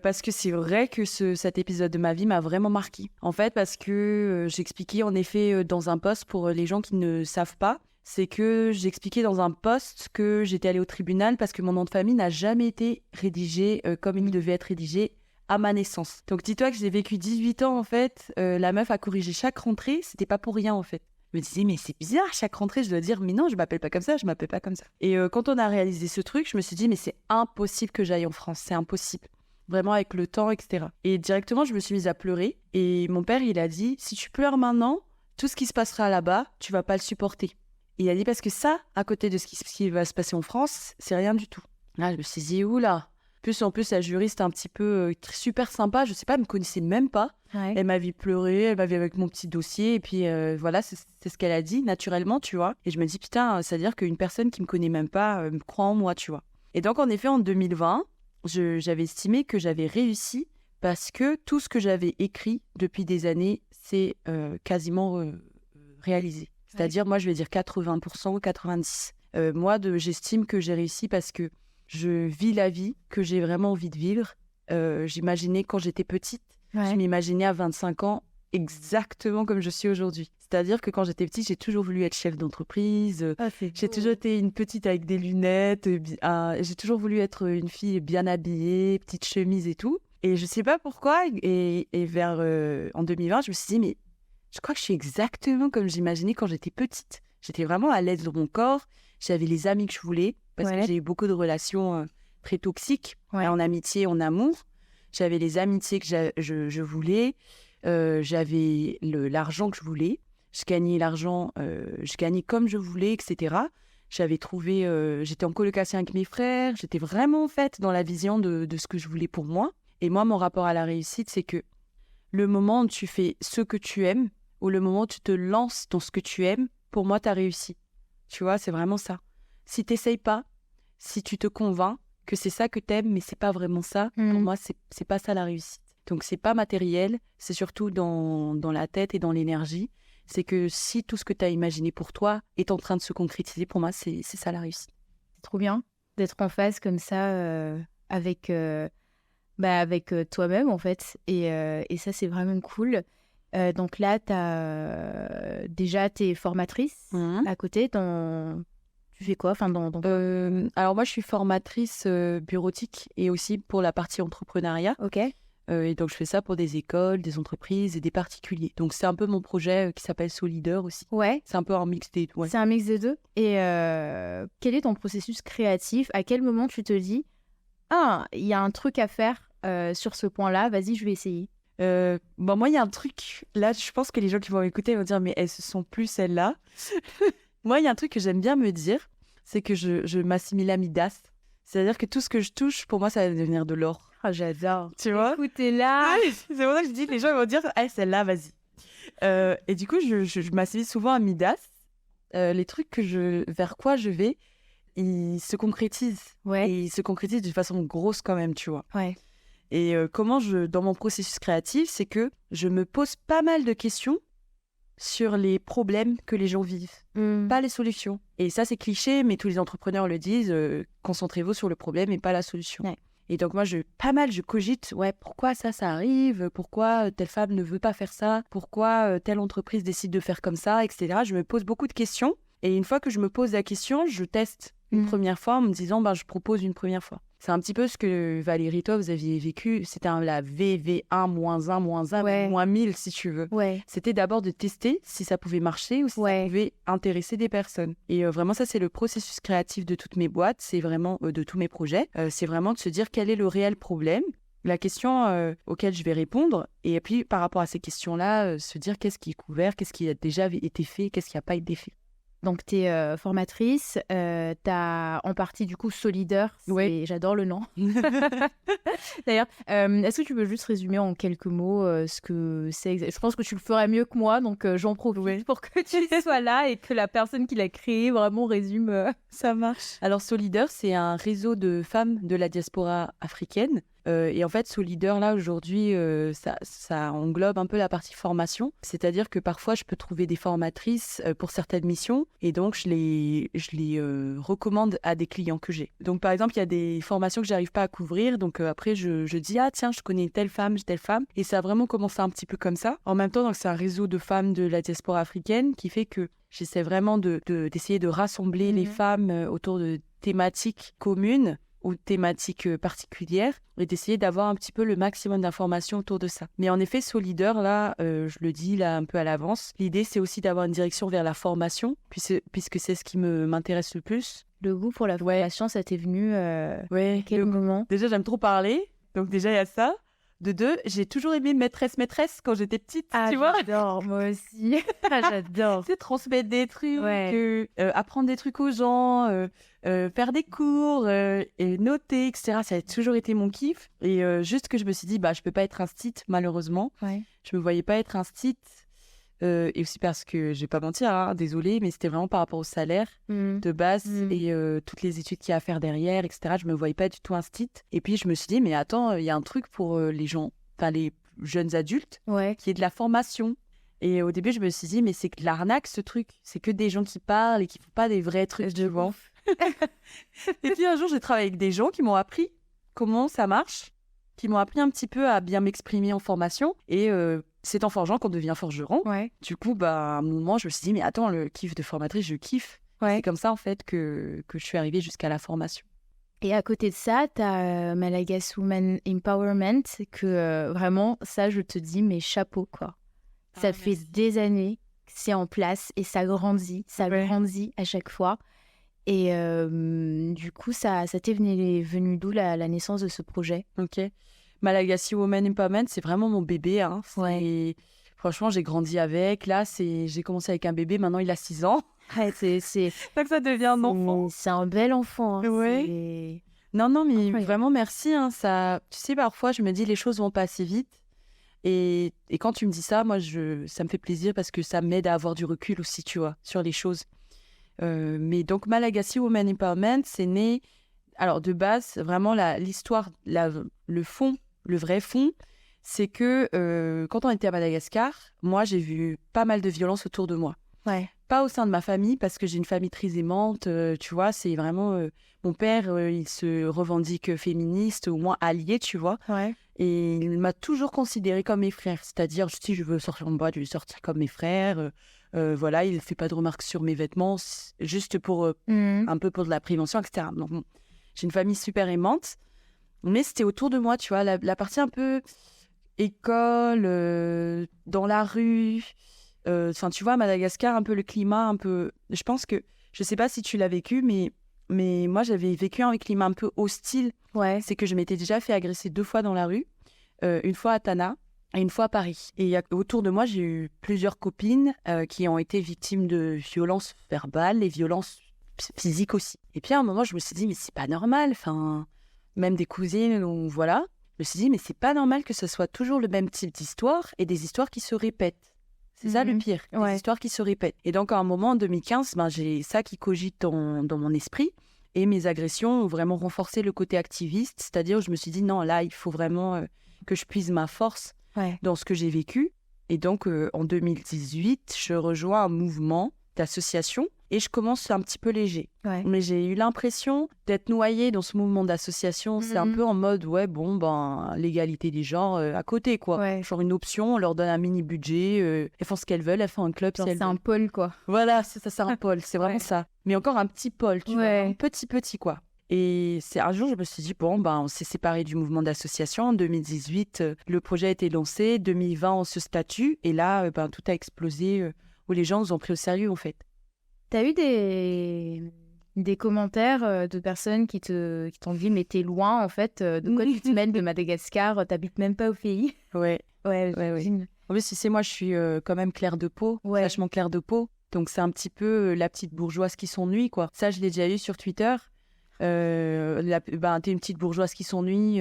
Parce que c'est vrai que cet épisode de ma vie m'a vraiment marqué. En fait, parce que j'expliquais en effet dans un post pour les gens qui ne savent pas, c'est que j'expliquais dans un post que j'étais allée au tribunal parce que mon nom de famille n'a jamais été rédigé comme il devait être rédigé à ma naissance. Donc dis-toi que j'ai vécu 18 ans en fait, la meuf a corrigé chaque rentrée, c'était pas pour rien en fait. Je me disais, mais c'est bizarre, chaque rentrée, je dois dire, mais non, je m'appelle pas comme ça, je m'appelle pas comme ça. Et quand on a réalisé ce truc, je me suis dit, mais c'est impossible que j'aille en France, c'est impossible. Vraiment avec le temps, etc. Et directement, je me suis mise à pleurer. Et mon père, il a dit, si tu pleures maintenant, tout ce qui se passera là-bas, tu vas pas le supporter. Et il a dit, parce que ça, à côté de ce qui va se passer en France, c'est rien du tout. Là, je me suis dit, oula. En plus, la juriste un petit peu super sympa, je sais pas, elle me connaissait même pas. Elle m'a vu pleurer, elle m'a vu avec mon petit dossier. Et puis voilà, c'est ce qu'elle a dit, naturellement, tu vois. Et je me dis, putain, c'est-à-dire qu'une personne qui me connaît même pas me croit en moi, tu vois. Et donc, en effet, en 2020... j'avais estimé que j'avais réussi parce que tout ce que j'avais écrit depuis des années, c'est quasiment réalisé. C'est-à-dire, moi, je vais dire 80%, 90%. Moi, j'estime que j'ai réussi parce que je vis la vie que j'ai vraiment envie de vivre. J'imaginais quand j'étais petite, je m'imaginais à 25 ans exactement comme je suis aujourd'hui. C'est-à-dire que quand j'étais petite, j'ai toujours voulu être chef d'entreprise. J'ai toujours été une petite avec des lunettes. J'ai toujours voulu être une fille bien habillée, petite chemise et tout. Et je sais pas pourquoi. Et vers en 2020, je me suis dit, mais je crois que je suis exactement comme j'imaginais quand j'étais petite. J'étais vraiment à l'aise dans mon corps. J'avais les amis que je voulais parce que j'ai eu beaucoup de relations très toxiques en amitié, en amour. J'avais les amitiés que je voulais. J'avais l'argent que je voulais. Je gagnais l'argent, je gagnais comme je voulais, etc. J'avais trouvé, j'étais en colocation avec mes frères, j'étais vraiment en fait dans la vision de ce que je voulais pour moi. Et moi, mon rapport à la réussite, c'est que le moment où tu fais ce que tu aimes, ou le moment où tu te lances dans ce que tu aimes, pour moi, tu as réussi. Tu vois, c'est vraiment ça. Si tu n'essayes pas, si tu te convaincs que c'est ça que tu aimes, mais c'est pas vraiment ça, pour moi, c'est pas ça la réussite. Donc, c'est pas matériel, c'est surtout dans la tête et dans l'énergie. C'est que si tout ce que tu as imaginé pour toi est en train de se concrétiser, pour moi, c'est ça la réussite. C'est trop bien d'être en phase comme ça avec avec toi-même, en fait. Et ça, c'est vraiment cool. Donc là, déjà, tu es formatrice à côté. Tu fais quoi Alors moi, je suis formatrice bureautique et aussi pour la partie entrepreneuriat. Ok. Et donc, je fais ça pour des écoles, des entreprises et des particuliers. Donc, c'est un peu mon projet qui s'appelle Solider aussi. Ouais. C'est un peu un mix des deux. Ouais. C'est un mix des deux. Et quel est ton processus créatif? À quel moment tu te dis « Ah, il y a un truc à faire sur ce point-là, vas-y, je vais essayer ». Moi, il y a un truc, là, je pense que les gens qui vont m'écouter vont dire « Mais elles se sont plus celles-là ». Moi, il y a un truc que j'aime bien me dire, c'est que je m'assimile à Midas. C'est-à-dire que tout ce que je touche, pour moi, ça va devenir de l'or. Ah, j'adore. Tu vois? Écoutez là. C'est pour ça que je dis, les gens vont dire « celle-là, vas-y ». Et du coup, je m'assimile souvent à Midas. Les trucs vers quoi je vais, ils se concrétisent. Ouais. Et ils se concrétisent d'une façon grosse quand même, tu vois. Ouais. Et dans mon processus créatif, c'est que je me pose pas mal de questions sur les problèmes que les gens vivent, pas les solutions. Et ça, c'est cliché, mais tous les entrepreneurs le disent, concentrez-vous sur le problème et pas la solution. Ouais. Et donc moi, je cogite, pourquoi ça arrive, pourquoi telle femme ne veut pas faire ça, pourquoi telle entreprise décide de faire comme ça, etc. Je me pose beaucoup de questions. Et une fois que je me pose la question, je teste une première fois en me disant, je propose une première fois. C'est un petit peu ce que Valérie, toi, vous aviez vécu. C'était la VV1, -1, ouais. -1000, si tu veux. Ouais. C'était d'abord de tester si ça pouvait marcher ou si ça pouvait intéresser des personnes. Et vraiment, ça, c'est le processus créatif de toutes mes boîtes. C'est vraiment de tous mes projets. C'est vraiment de se dire quel est le réel problème, la question auquel je vais répondre. Et puis, par rapport à ces questions-là, se dire qu'est-ce qui est couvert, qu'est-ce qui a déjà été fait, qu'est-ce qui n'a pas été fait. Donc, tu es formatrice, tu as en partie du coup Solider, j'adore le nom. D'ailleurs, est-ce que tu peux juste résumer en quelques mots ce que c'est? Je pense que tu le ferais mieux que moi, donc j'en profite pour que tu sois là et que la personne qui l'a créé vraiment résume. Ça marche. Alors, Solider, c'est un réseau de femmes de la diaspora africaine. Et en fait, Solider, là, aujourd'hui, ça englobe un peu la partie formation. C'est-à-dire que parfois, je peux trouver des formatrices pour certaines missions. Et donc, je les recommande à des clients que j'ai. Donc, par exemple, il y a des formations que je n'arrive pas à couvrir. Donc, après, je dis, tiens, je connais telle femme. Et ça a vraiment commencé un petit peu comme ça. En même temps, donc, c'est un réseau de femmes de la diaspora africaine qui fait que j'essaie vraiment d'essayer de rassembler les femmes autour de thématiques communes ou thématiques particulières et d'essayer d'avoir un petit peu le maximum d'informations autour de ça. Mais en effet, Solider, là, je le dis là un peu à l'avance, l'idée c'est aussi d'avoir une direction vers la formation, puisque c'est ce qui m'intéresse le plus. Le goût pour la formation, ça t'est venu à quel moment? Déjà, j'aime trop parler, donc déjà il y a ça. De deux, j'ai toujours aimé maîtresse quand j'étais petite, tu vois. J'adore, moi aussi. J'adore. C'est transmettre des trucs, apprendre des trucs aux gens, faire des cours, et noter, etc. Ça a toujours été mon kiff. Et juste que je me suis dit, je peux pas être instit, malheureusement. Ouais. Je me voyais pas être instit. Et aussi parce que, je vais pas mentir, désolée, mais c'était vraiment par rapport au salaire de base et toutes les études qu'il y a à faire derrière, etc. Je me voyais pas du tout instit. Et puis, je me suis dit, mais attends, il y a un truc pour les jeunes adultes, qui est de la formation. Et au début, je me suis dit, mais c'est que de l'arnaque, ce truc. C'est que des gens qui parlent et qui font pas des vrais trucs devant. Et puis, un jour, j'ai travaillé avec des gens qui m'ont appris comment ça marche, qui m'ont appris un petit peu à bien m'exprimer en formation. Et c'est en forgeant qu'on devient forgeron. Ouais. Du coup, à un moment, je me suis dit, mais attends, le kiff de formatrice, je kiffe. C'est comme ça, en fait, que je suis arrivée jusqu'à la formation. Et à côté de ça, tu as Malagasy Women Empowerment, que vraiment, ça, je te dis, mais chapeau, quoi. Ça fait des années que c'est en place et ça grandit à chaque fois. Et du coup, ça t'est venu d'où la naissance de ce projet? Ok. Malagasy Women Empowerment, c'est vraiment mon bébé. Franchement, j'ai grandi avec. Là, j'ai commencé avec un bébé, maintenant il a 6 ans. C'est ça que ça devient un enfant. C'est un bel enfant. Non, mais vraiment merci. Ça, tu sais, parfois, je me dis, les choses vont pas assez vite. Et quand tu me dis ça, moi, ça me fait plaisir parce que ça m'aide à avoir du recul aussi, tu vois, sur les choses. Mais donc, Malagasy Women Empowerment, c'est né... Alors, de base, vraiment, l'histoire, le fond, le vrai fond, c'est que quand on était à Madagascar, moi, j'ai vu pas mal de violence autour de moi. pas au sein de ma famille, parce que j'ai une famille très aimante, tu vois, c'est vraiment... mon père, il se revendique féministe, au moins allié, tu vois. Ouais. Et il m'a toujours considérée comme mes frères. C'est-à-dire, si je veux sortir en boîte, je vais sortir comme mes frères. Voilà, il ne fait pas de remarques sur mes vêtements, juste pour un peu pour de la prévention, etc. Donc, bon, j'ai une famille super aimante. Mais c'était autour de moi, tu vois, la partie un peu école, dans la rue. Enfin, tu vois, à Madagascar, un peu le climat, un peu... Je pense que... Je sais pas si tu l'as vécu, mais moi, j'avais vécu un climat un peu hostile. Ouais. C'est que je m'étais déjà fait agresser 2 fois dans la rue. Une fois à Tana et une fois à Paris. Et autour de moi, j'ai eu plusieurs copines qui ont été victimes de violences verbales et violences physiques aussi. Et puis à un moment, je me suis dit, mais c'est pas normal. Enfin, même des cousines, ou voilà. Je me suis dit, mais c'est pas normal que ce soit toujours le même type d'histoire et des histoires qui se répètent. C'est ça le pire, des histoires qui se répètent. Et donc, à un moment, en 2015, j'ai ça qui cogite dans mon esprit. Et mes agressions ont vraiment renforcé le côté activiste. C'est-à-dire, je me suis dit, non, là, il faut vraiment que je puise ma force dans ce que j'ai vécu. Et donc, en 2018, je rejoins un mouvement d'association et je commence un petit peu léger. Ouais. Mais j'ai eu l'impression d'être noyée dans ce mouvement d'association. C'est un peu en mode, l'égalité des genres à côté, quoi. Ouais. Genre une option, on leur donne un mini-budget, elles font ce qu'elles veulent, elles font un club. Genre, c'est un pôle, quoi. Voilà, c'est un pôle, c'est vraiment ça. Mais encore un petit pôle, tu vois, un petit, quoi. Et c'est un jour, je me suis dit, on s'est séparés du mouvement d'association. En 2018, le projet a été lancé. 2020, on se statue. Et là, tout a explosé, où les gens nous ont pris au sérieux, en fait. T'as eu des commentaires de personnes qui t'ont dit, mais t'es loin, en fait. De quoi tu te mêles de Madagascar? T'habites même pas au pays. Ouais. Ouais. En plus, tu sais, moi, je suis quand même claire de peau, vachement claire de peau. Donc, c'est un petit peu la petite bourgeoise qui s'ennuie, quoi. Ça, je l'ai déjà eu sur Twitter. T'es une petite bourgeoise qui s'ennuie.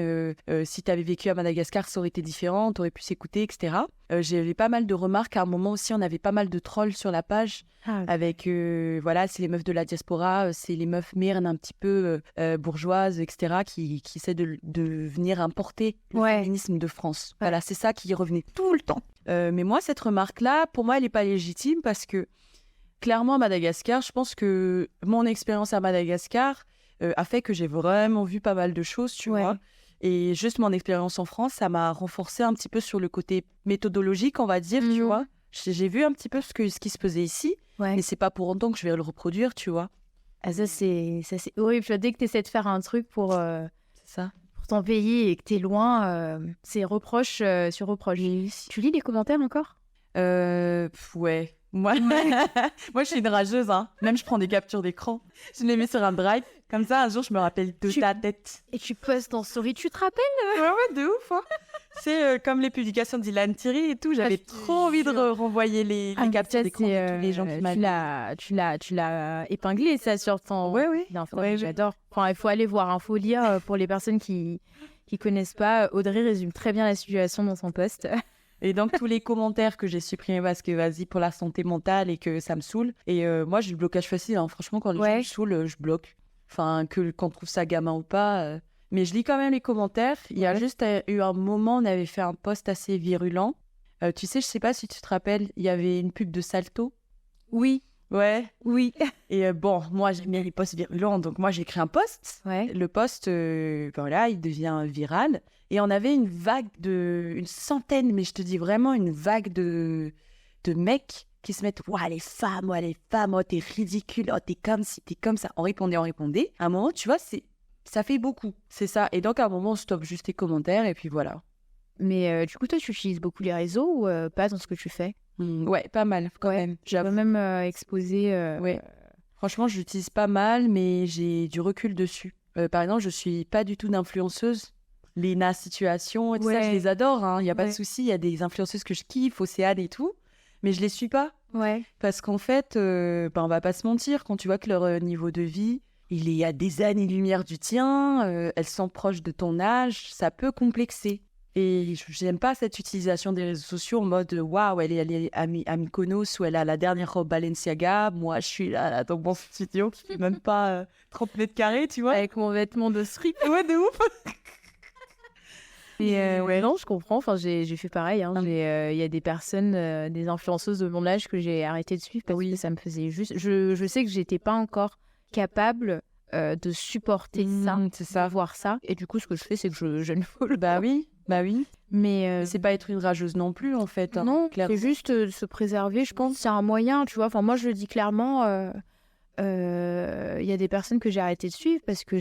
Si t'avais vécu à Madagascar, ça aurait été différent. T'aurais pu s'écouter, etc. J'avais pas mal de remarques. À un moment aussi, on avait pas mal de trolls sur la page. Avec, c'est les meufs de la diaspora, c'est les meufs myrnes un petit peu bourgeoises, etc. qui essaient de venir importer le féminisme de France. Ouais. Voilà, c'est ça qui revenait tout le temps. Mais moi, cette remarque-là, pour moi, elle n'est pas légitime parce que, clairement, à Madagascar, je pense que mon expérience à Madagascar a fait que j'ai vraiment vu pas mal de choses, tu vois. Et juste mon expérience en France, ça m'a renforcé un petit peu sur le côté méthodologique, on va dire, tu vois. J'ai vu un petit peu ce qui se faisait ici, mais c'est pas pour autant que je vais le reproduire, tu vois. Ah, ça, c'est horrible. Dès que tu essaies de faire un truc pour ton pays et que tu es loin, c'est reproche sur reproche. Tu lis les commentaires encore? Ouais. Moi, je suis une rageuse, hein. Même je prends des captures d'écran. Je les mets sur un drive. Comme ça, un jour, je me rappelle de ta tête. Et tu postes en story. Tu te rappelles? Ouais, de ouf, hein. C'est comme les publications d'Ilan Thierry et tout. J'avais trop envie de renvoyer les captures d'écran de tous les gens qui m'avaient... Tu l'as épinglé, ça, sur ton... Ouais. J'adore. Enfin, il faut aller voir, il faut lire. Pour les personnes qui connaissent pas, Audrey résume très bien la situation dans son post. Et donc, tous les commentaires que j'ai supprimés parce que, vas-y, pour la santé mentale et que ça me saoule. Et moi, j'ai le blocage facile, hein. Franchement, quand les gens me saoulent, je bloque. Enfin, qu'on trouve ça gamin ou pas. Mais je lis quand même les commentaires. Il y a juste eu un moment, on avait fait un post assez virulent. Tu sais, je sais pas si tu te rappelles, il y avait une pub de Salto. Oui. Ouais. Oui. Et moi, j'aime bien les posts virulents. Donc, moi, j'ai écrit un post. Ouais. Le post, il devient viral. Et on avait une vague une centaine, mais je te dis vraiment une vague de mecs qui se mettent « Ouah, les femmes, oh, t'es ridicule, oh, t'es comme ci, t'es comme ça. » On répondait. À un moment, tu vois, ça fait beaucoup. C'est ça. Et donc, à un moment, on stoppe juste les commentaires et puis voilà. Mais du coup, toi, tu utilises beaucoup les réseaux ou pas dans ce que tu fais? Ouais, pas mal quand même. Tu peux même exposer... Ouais. Franchement, j'utilise pas mal, mais j'ai du recul dessus. Par exemple, je suis pas du tout d'influenceuse. Léna Situation et tout ça, je les adore, hein. Il y a pas de souci. Il y a des influenceuses que je kiffe, Océane et tout, mais je les suis pas. Ouais. Parce qu'en fait, on va pas se mentir, quand tu vois que leur niveau de vie, il est à des années-lumière du tien, elles sont proches de ton âge, ça peut complexer. Et j'aime pas cette utilisation des réseaux sociaux en mode waouh, elle est à Mykonos ou elle a la dernière robe Balenciaga. Moi, je suis là dans mon studio qui fait même pas 30 mètres carrés, tu vois. Avec mon vêtement de strip. Ouais, de ouf. Et non, je comprends. Enfin, j'ai fait pareil. Hein. Il y a des personnes, des influenceuses de mon âge que j'ai arrêté de suivre parce que ça me faisait juste. Je sais que j'étais pas encore capable de supporter ça, voir ça. Et du coup, ce que je fais, c'est que je ne follow pas. Bah oui. Mais c'est pas être une rageuse non plus, en fait. Hein, non, clairement. c'est juste se préserver. Je pense que c'est un moyen, tu vois. Enfin, moi, je le dis clairement. Y a des personnes que j'ai arrêté de suivre parce que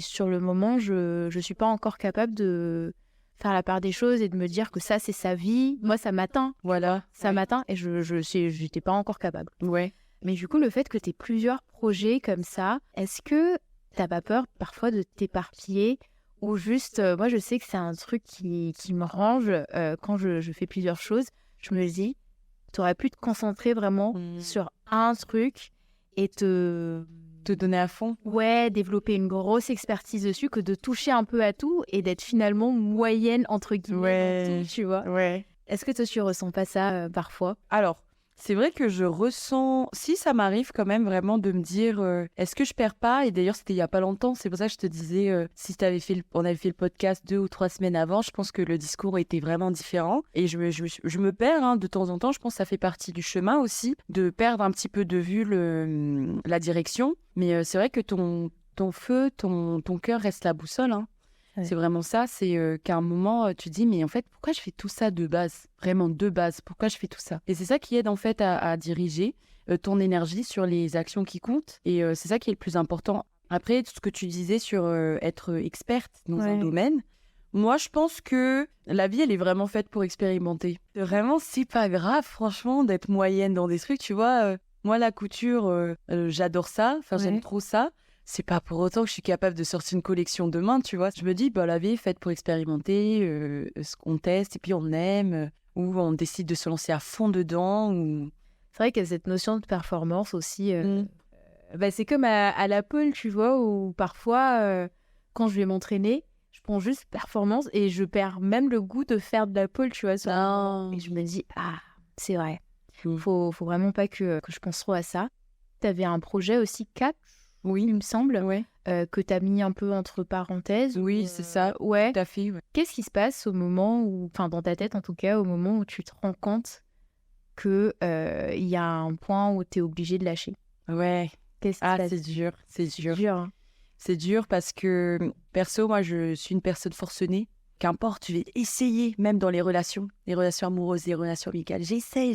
sur le moment, je suis pas encore capable de faire la part des choses et de me dire que ça, c'est sa vie. Moi, ça m'atteint. Voilà. Ça m'atteint et j'étais pas encore capable. Ouais. Mais du coup, le fait que tu aies plusieurs projets comme ça, est-ce que t'as pas peur parfois de t'éparpiller ou juste, moi, je sais que c'est un truc qui me range quand je fais plusieurs choses. Je me dis, t'aurais pu te concentrer vraiment sur un truc et te donner à fond. Ouais, développer une grosse expertise dessus que de toucher un peu à tout et d'être finalement moyenne, entre guillemets, dans tout, tu vois. Ouais. Est-ce que toi, tu ressens pas ça parfois ? Alors, c'est vrai que je ressens... Si, ça m'arrive quand même vraiment de me dire est-ce que je perds pas ? Et d'ailleurs, c'était il y a pas longtemps. C'est pour ça que je te disais, si on avait fait le podcast 2 ou 3 semaines avant, je pense que le discours était vraiment différent. Et je me perds hein, de temps en temps. Je pense que ça fait partie du chemin aussi, de perdre un petit peu de vue la direction. Mais c'est vrai que ton feu, ton cœur reste la boussole. Hein. Ouais. C'est vraiment ça, c'est qu'à un moment, tu te dis, mais en fait, pourquoi je fais tout ça de base ? Vraiment de base, pourquoi je fais tout ça ? Et c'est ça qui aide en fait à diriger ton énergie sur les actions qui comptent. Et c'est ça qui est le plus important. Après, tout ce que tu disais sur être experte dans un domaine, moi, je pense que la vie, elle est vraiment faite pour expérimenter. Vraiment, c'est pas grave, franchement, d'être moyenne dans des trucs, tu vois. Moi, la couture, j'adore ça, j'aime trop ça. C'est pas pour autant que je suis capable de sortir une collection demain, tu vois. Je me dis, la vie est faite pour expérimenter, ce qu'on teste et puis on aime, ou on décide de se lancer à fond dedans. Ou... C'est vrai qu'il y a cette notion de performance aussi. C'est comme à la pole, tu vois, où parfois, quand je vais m'entraîner, je prends juste performance et je perds même le goût de faire de la pole, tu vois. Et je me dis, c'est vrai. Faut vraiment pas que je pense trop à ça. Tu avais un projet aussi catch. Oui, il me semble, que tu as mis un peu entre parenthèses. Oui, c'est ça, tout à fait. Ouais. Qu'est-ce qui se passe au moment où, enfin dans ta tête en tout cas, au moment où tu te rends compte qu'il y a un point où tu es obligé de lâcher ? Ouais, qu'est-ce qui se passe ? C'est dur. Hein. C'est dur parce que, perso, moi je suis une personne forcenée. Qu'importe, je vais essayer, même dans les relations amoureuses, les relations amicales. J'essaye,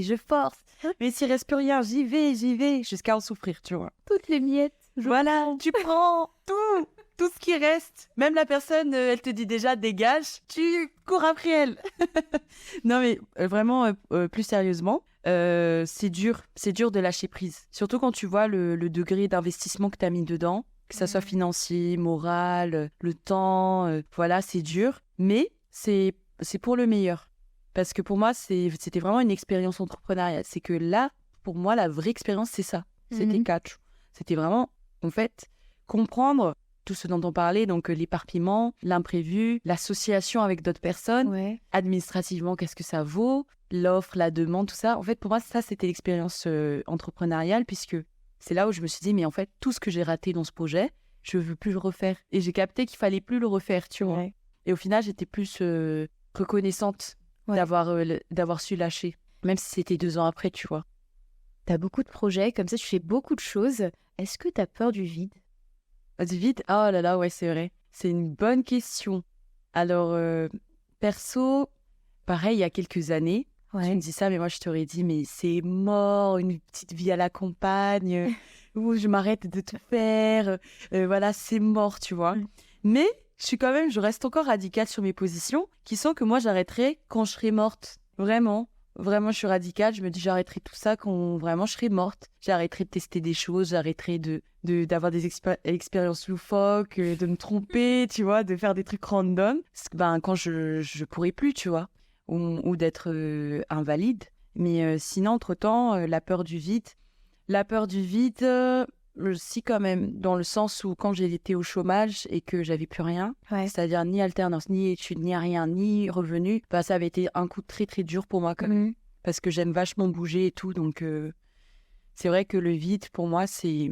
je force. Mais s'il reste plus rien, j'y vais, jusqu'à en souffrir, tu vois. Toutes les miettes. Voilà, tu prends tout ce qui reste. Même la personne, elle te dit déjà dégage, tu cours après elle. Non mais vraiment, plus sérieusement, c'est dur de lâcher prise. Surtout quand tu vois le degré d'investissement que tu as mis dedans. Que ça soit financier, moral, le temps, voilà, c'est dur. Mais c'est pour le meilleur. Parce que pour moi, c'était vraiment une expérience entrepreneuriale. C'est que là, pour moi, la vraie expérience, c'est ça. C'était catch. C'était vraiment, en fait, comprendre tout ce dont on parlait, donc l'éparpillement, l'imprévu, l'association avec d'autres personnes, administrativement, qu'est-ce que ça vaut, l'offre, la demande, tout ça. En fait, pour moi, ça, c'était l'expérience entrepreneuriale, puisque c'est là où je me suis dit, mais en fait, tout ce que j'ai raté dans ce projet, je ne veux plus le refaire. Et j'ai capté qu'il ne fallait plus le refaire, tu vois. Et au final, j'étais plus reconnaissante d'avoir su lâcher, même si c'était 2 ans après, tu vois. Tu as beaucoup de projets, comme ça, tu fais beaucoup de choses. Est-ce que tu as peur du vide ? Du vide ? Oh là là, ouais, c'est vrai. C'est une bonne question. Alors, perso, pareil, il y a quelques années, tu me dis ça, mais moi, je t'aurais dit, mais c'est mort, une petite vie à la campagne, où je m'arrête de tout faire. Voilà, c'est mort, tu vois. Mais je reste encore radicale sur mes positions, qui sont que moi, j'arrêterai quand je serai morte. Vraiment, je suis radicale. Je me dis, j'arrêterai tout ça quand vraiment je serai morte. J'arrêterai de tester des choses, j'arrêterai d'avoir des expériences loufoques, de me tromper, tu vois, de faire des trucs random. Quand je pourrai plus, tu vois. Ou d'être invalide. Mais sinon, entre-temps, la peur du vide, si quand même, dans le sens où quand j'étais au chômage et que j'avais plus rien, c'est-à-dire ni alternance, ni études, ni rien, ni revenu, ça avait été un coup très très dur pour moi quand même. Parce que j'aime vachement bouger et tout, donc c'est vrai que le vide, pour moi, c'est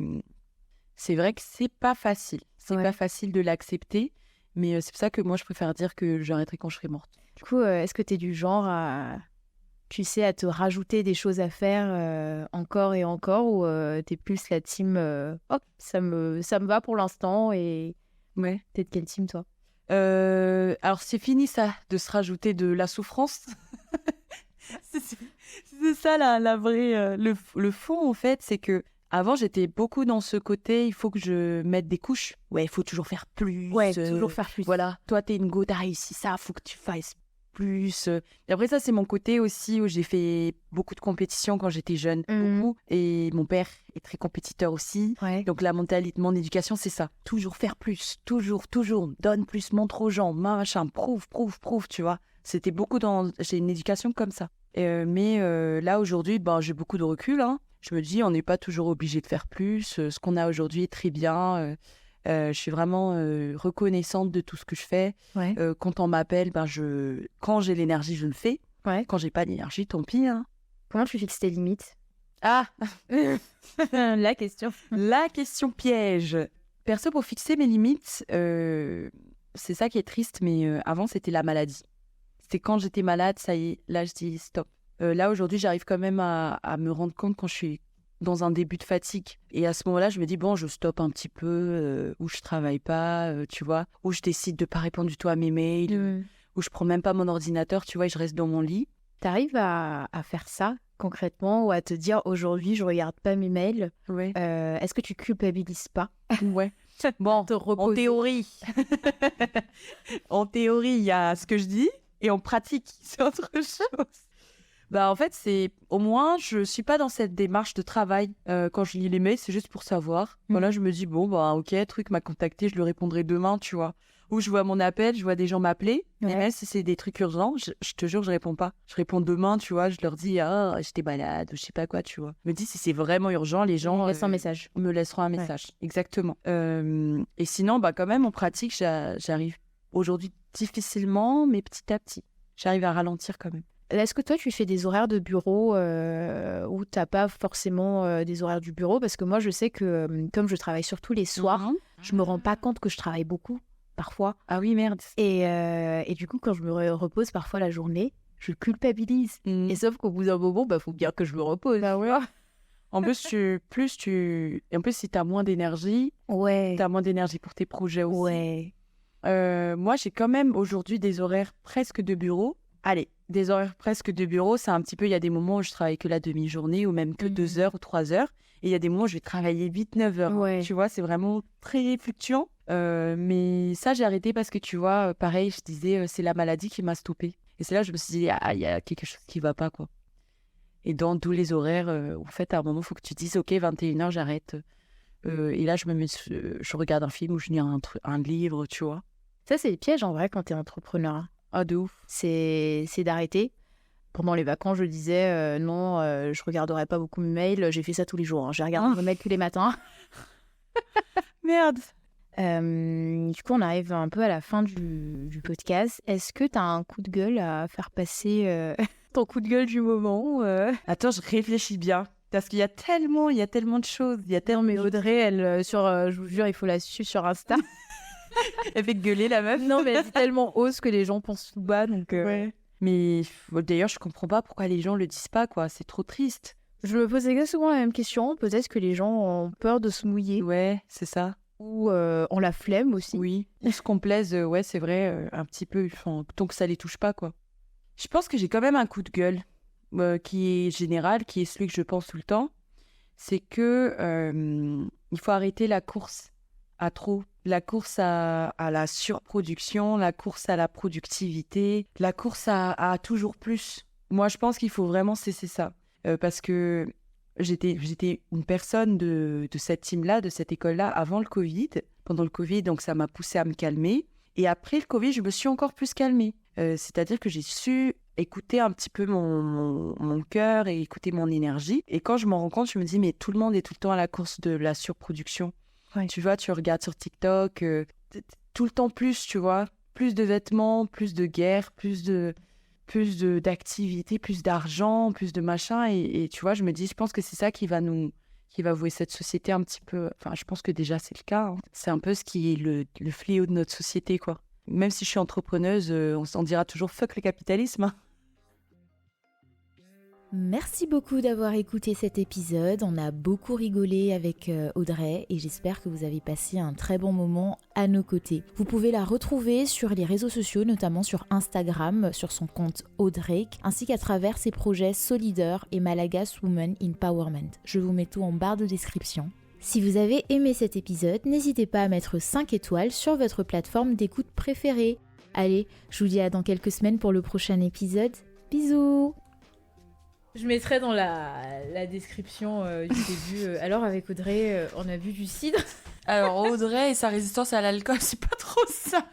vrai que c'est pas facile. C'est pas facile de l'accepter. Mais c'est pour ça que moi, je préfère dire que j'arrêterai quand je serai morte. Du coup, est-ce que tu es du genre à, tu sais, à te rajouter des choses à faire encore et encore, ou tu es plus la team hop, ça me va pour l'instant, et Ouais. t'es de quelle team, toi? Alors, c'est fini ça, de se rajouter de la souffrance. C'est ça la vraie. Le fond, en fait, c'est que avant, j'étais beaucoup dans ce côté, il faut que je mette des couches. Ouais, il faut toujours faire plus. Ouais, toujours faire plus. Voilà, toi, t'es une go, t'as réussi ça, faut que tu fasses plus. Et après, ça, c'est mon côté aussi où j'ai fait beaucoup de compétitions quand j'étais jeune. Beaucoup. Et mon père est très compétiteur aussi. Ouais. Donc, la mentalité, mon éducation, c'est ça. Toujours faire plus. Toujours. Donne plus, montre aux gens, machin, prouve, tu vois. C'était beaucoup dans... J'ai une éducation comme ça. Mais là, aujourd'hui, j'ai beaucoup de recul. Hein. Je me dis, on n'est pas toujours obligé de faire plus. Ce qu'on a aujourd'hui est très bien. Je suis vraiment reconnaissante de tout ce que je fais. Ouais. Quand on m'appelle, quand j'ai l'énergie, je le fais. Ouais. Quand j'ai pas d'énergie, tant pis. Hein. Comment tu fixes tes limites? Ah La question. La question piège. Perso, pour fixer mes limites, c'est ça qui est triste, mais avant, c'était la maladie. C'était quand j'étais malade, ça y est, là, je dis stop. Là, aujourd'hui, j'arrive quand même à me rendre compte quand je suis dans un début de fatigue. Et à ce moment-là, je me dis, bon, je stoppe un petit peu, ou je travaille pas, tu vois, ou je décide de pas répondre du tout à mes mails, ou je prends même pas mon ordinateur, tu vois, et je reste dans mon lit. T'arrives à faire ça concrètement, ou à te dire, aujourd'hui, je regarde pas mes mails? Ouais. Est-ce que tu culpabilises pas? Ouais. Bon, te reposer. En théorie, il y a ce que je dis, et en pratique, c'est autre chose. En fait, c'est au moins, je suis pas dans cette démarche de travail. Quand je lis les mails, c'est juste pour savoir. Voilà, je me dis, ok, truc m'a contacté, je lui répondrai demain, tu vois. Ou je vois mon appel, je vois des gens m'appeler. Ouais. Et même si c'est des trucs urgents, je te jure, je réponds pas. Je réponds demain, tu vois, je leur dis, j'étais malade, ou je sais pas quoi, tu vois. Je me dis, si c'est vraiment urgent, les gens Laisse un message. me laisseront un message. Ouais. Exactement. Et sinon, quand même, en pratique, j'arrive aujourd'hui difficilement, mais petit à petit. J'arrive à ralentir quand même. Est-ce que toi, tu fais des horaires de bureau où tu n'as pas forcément des horaires du bureau? Parce que moi, je sais que comme je travaille surtout les soirs, je me rends pas compte que je travaille beaucoup, parfois. Ah oui, merde. Et du coup, quand je me repose parfois la journée, je culpabilise. Et sauf qu'au bout d'un moment, faut bien que je me repose. Ah ouais. En plus, Et en plus, si tu as moins d'énergie, tu as moins d'énergie pour tes projets aussi. Ouais. Moi, j'ai quand même aujourd'hui des horaires presque de bureau. Allez, des horaires presque de bureau, c'est un petit peu, il y a des moments où je travaille que la demi-journée ou même que 2 heures ou 3 heures. Et il y a des moments où je vais travailler 8-9 heures. Ouais. Tu vois, c'est vraiment très fluctuant. Mais ça, j'ai arrêté parce que tu vois, pareil, je disais, c'est la maladie qui m'a stoppée. Et c'est là que je me suis dit, il y a quelque chose qui va pas, quoi. Et dans tous les horaires, en fait, à un moment, il faut que tu dises, ok, 21h, j'arrête. Et là, je regarde un film ou je lis un livre, tu vois. Ça, c'est le piège en vrai quand t'es entrepreneur. Ah, de ouf. C'est d'arrêter. Pendant les vacances, je disais non, je regarderai pas beaucoup mes mails. J'ai fait ça tous les jours. Hein. J'ai regardé mes mails tous les matins. Merde. Du coup, on arrive un peu à la fin du podcast. Est-ce que tu as un coup de gueule à faire passer ton coup de gueule du moment Attends, je réfléchis bien. Parce qu'il y a tellement de choses. Il y a tellement. Mais Audrey, elle, je vous jure, il faut la suivre sur Insta. Elle fait gueuler la meuf. Non, mais elle dit tellement hausse que les gens pensent tout bas. Donc, ouais. Mais d'ailleurs, je comprends pas pourquoi les gens le disent pas, quoi. C'est trop triste. Je me pose exactement la même question. Peut-être que les gens ont peur de se mouiller. Ouais, c'est ça. Ou ont la flemme aussi. Oui. Ou se complaisent, ouais, c'est vrai, un petit peu. Enfin, tant que ça les touche pas, quoi. Je pense que j'ai quand même un coup de gueule qui est général, qui est celui que je pense tout le temps. C'est que il faut arrêter la course à trop. La course à la surproduction, la course à la productivité, la course à toujours plus. Moi, je pense qu'il faut vraiment cesser ça. Parce que j'étais une personne de cette team-là, de cette école-là, avant le Covid. Pendant le Covid, donc ça m'a poussée à me calmer. Et après le Covid, je me suis encore plus calmée. C'est-à-dire que j'ai su écouter un petit peu mon cœur et écouter mon énergie. Et quand je m'en rends compte, je me dis, mais tout le monde est tout le temps à la course de la surproduction. Ouais. Tu vois, tu regardes sur TikTok, tout le temps plus, tu vois. Plus de vêtements, plus de guerre, plus d'activités, plus d'argent, plus de machin. Et tu vois, je me dis, je pense que c'est ça qui va nous qui va vouer cette société un petit peu... Enfin, je pense que déjà, c'est le cas. Hein. C'est un peu ce qui est le fléau de notre société, quoi. Même si je suis entrepreneuse, on s'en dira toujours « fuck le capitalisme hein. ». Merci beaucoup d'avoir écouté cet épisode. On a beaucoup rigolé avec Audrey et j'espère que vous avez passé un très bon moment à nos côtés. Vous pouvez la retrouver sur les réseaux sociaux, notamment sur Instagram, sur son compte Audrake, ainsi qu'à travers ses projets Solidaire et Malagas Women Empowerment. Je vous mets tout en barre de description. Si vous avez aimé cet épisode, n'hésitez pas à mettre 5 étoiles sur votre plateforme d'écoute préférée. Allez, je vous dis à dans quelques semaines pour le prochain épisode. Bisous! Je mettrai dans la description du début. Alors avec Audrey, on a bu du cidre. Alors Audrey et sa résistance à l'alcool, c'est pas trop ça.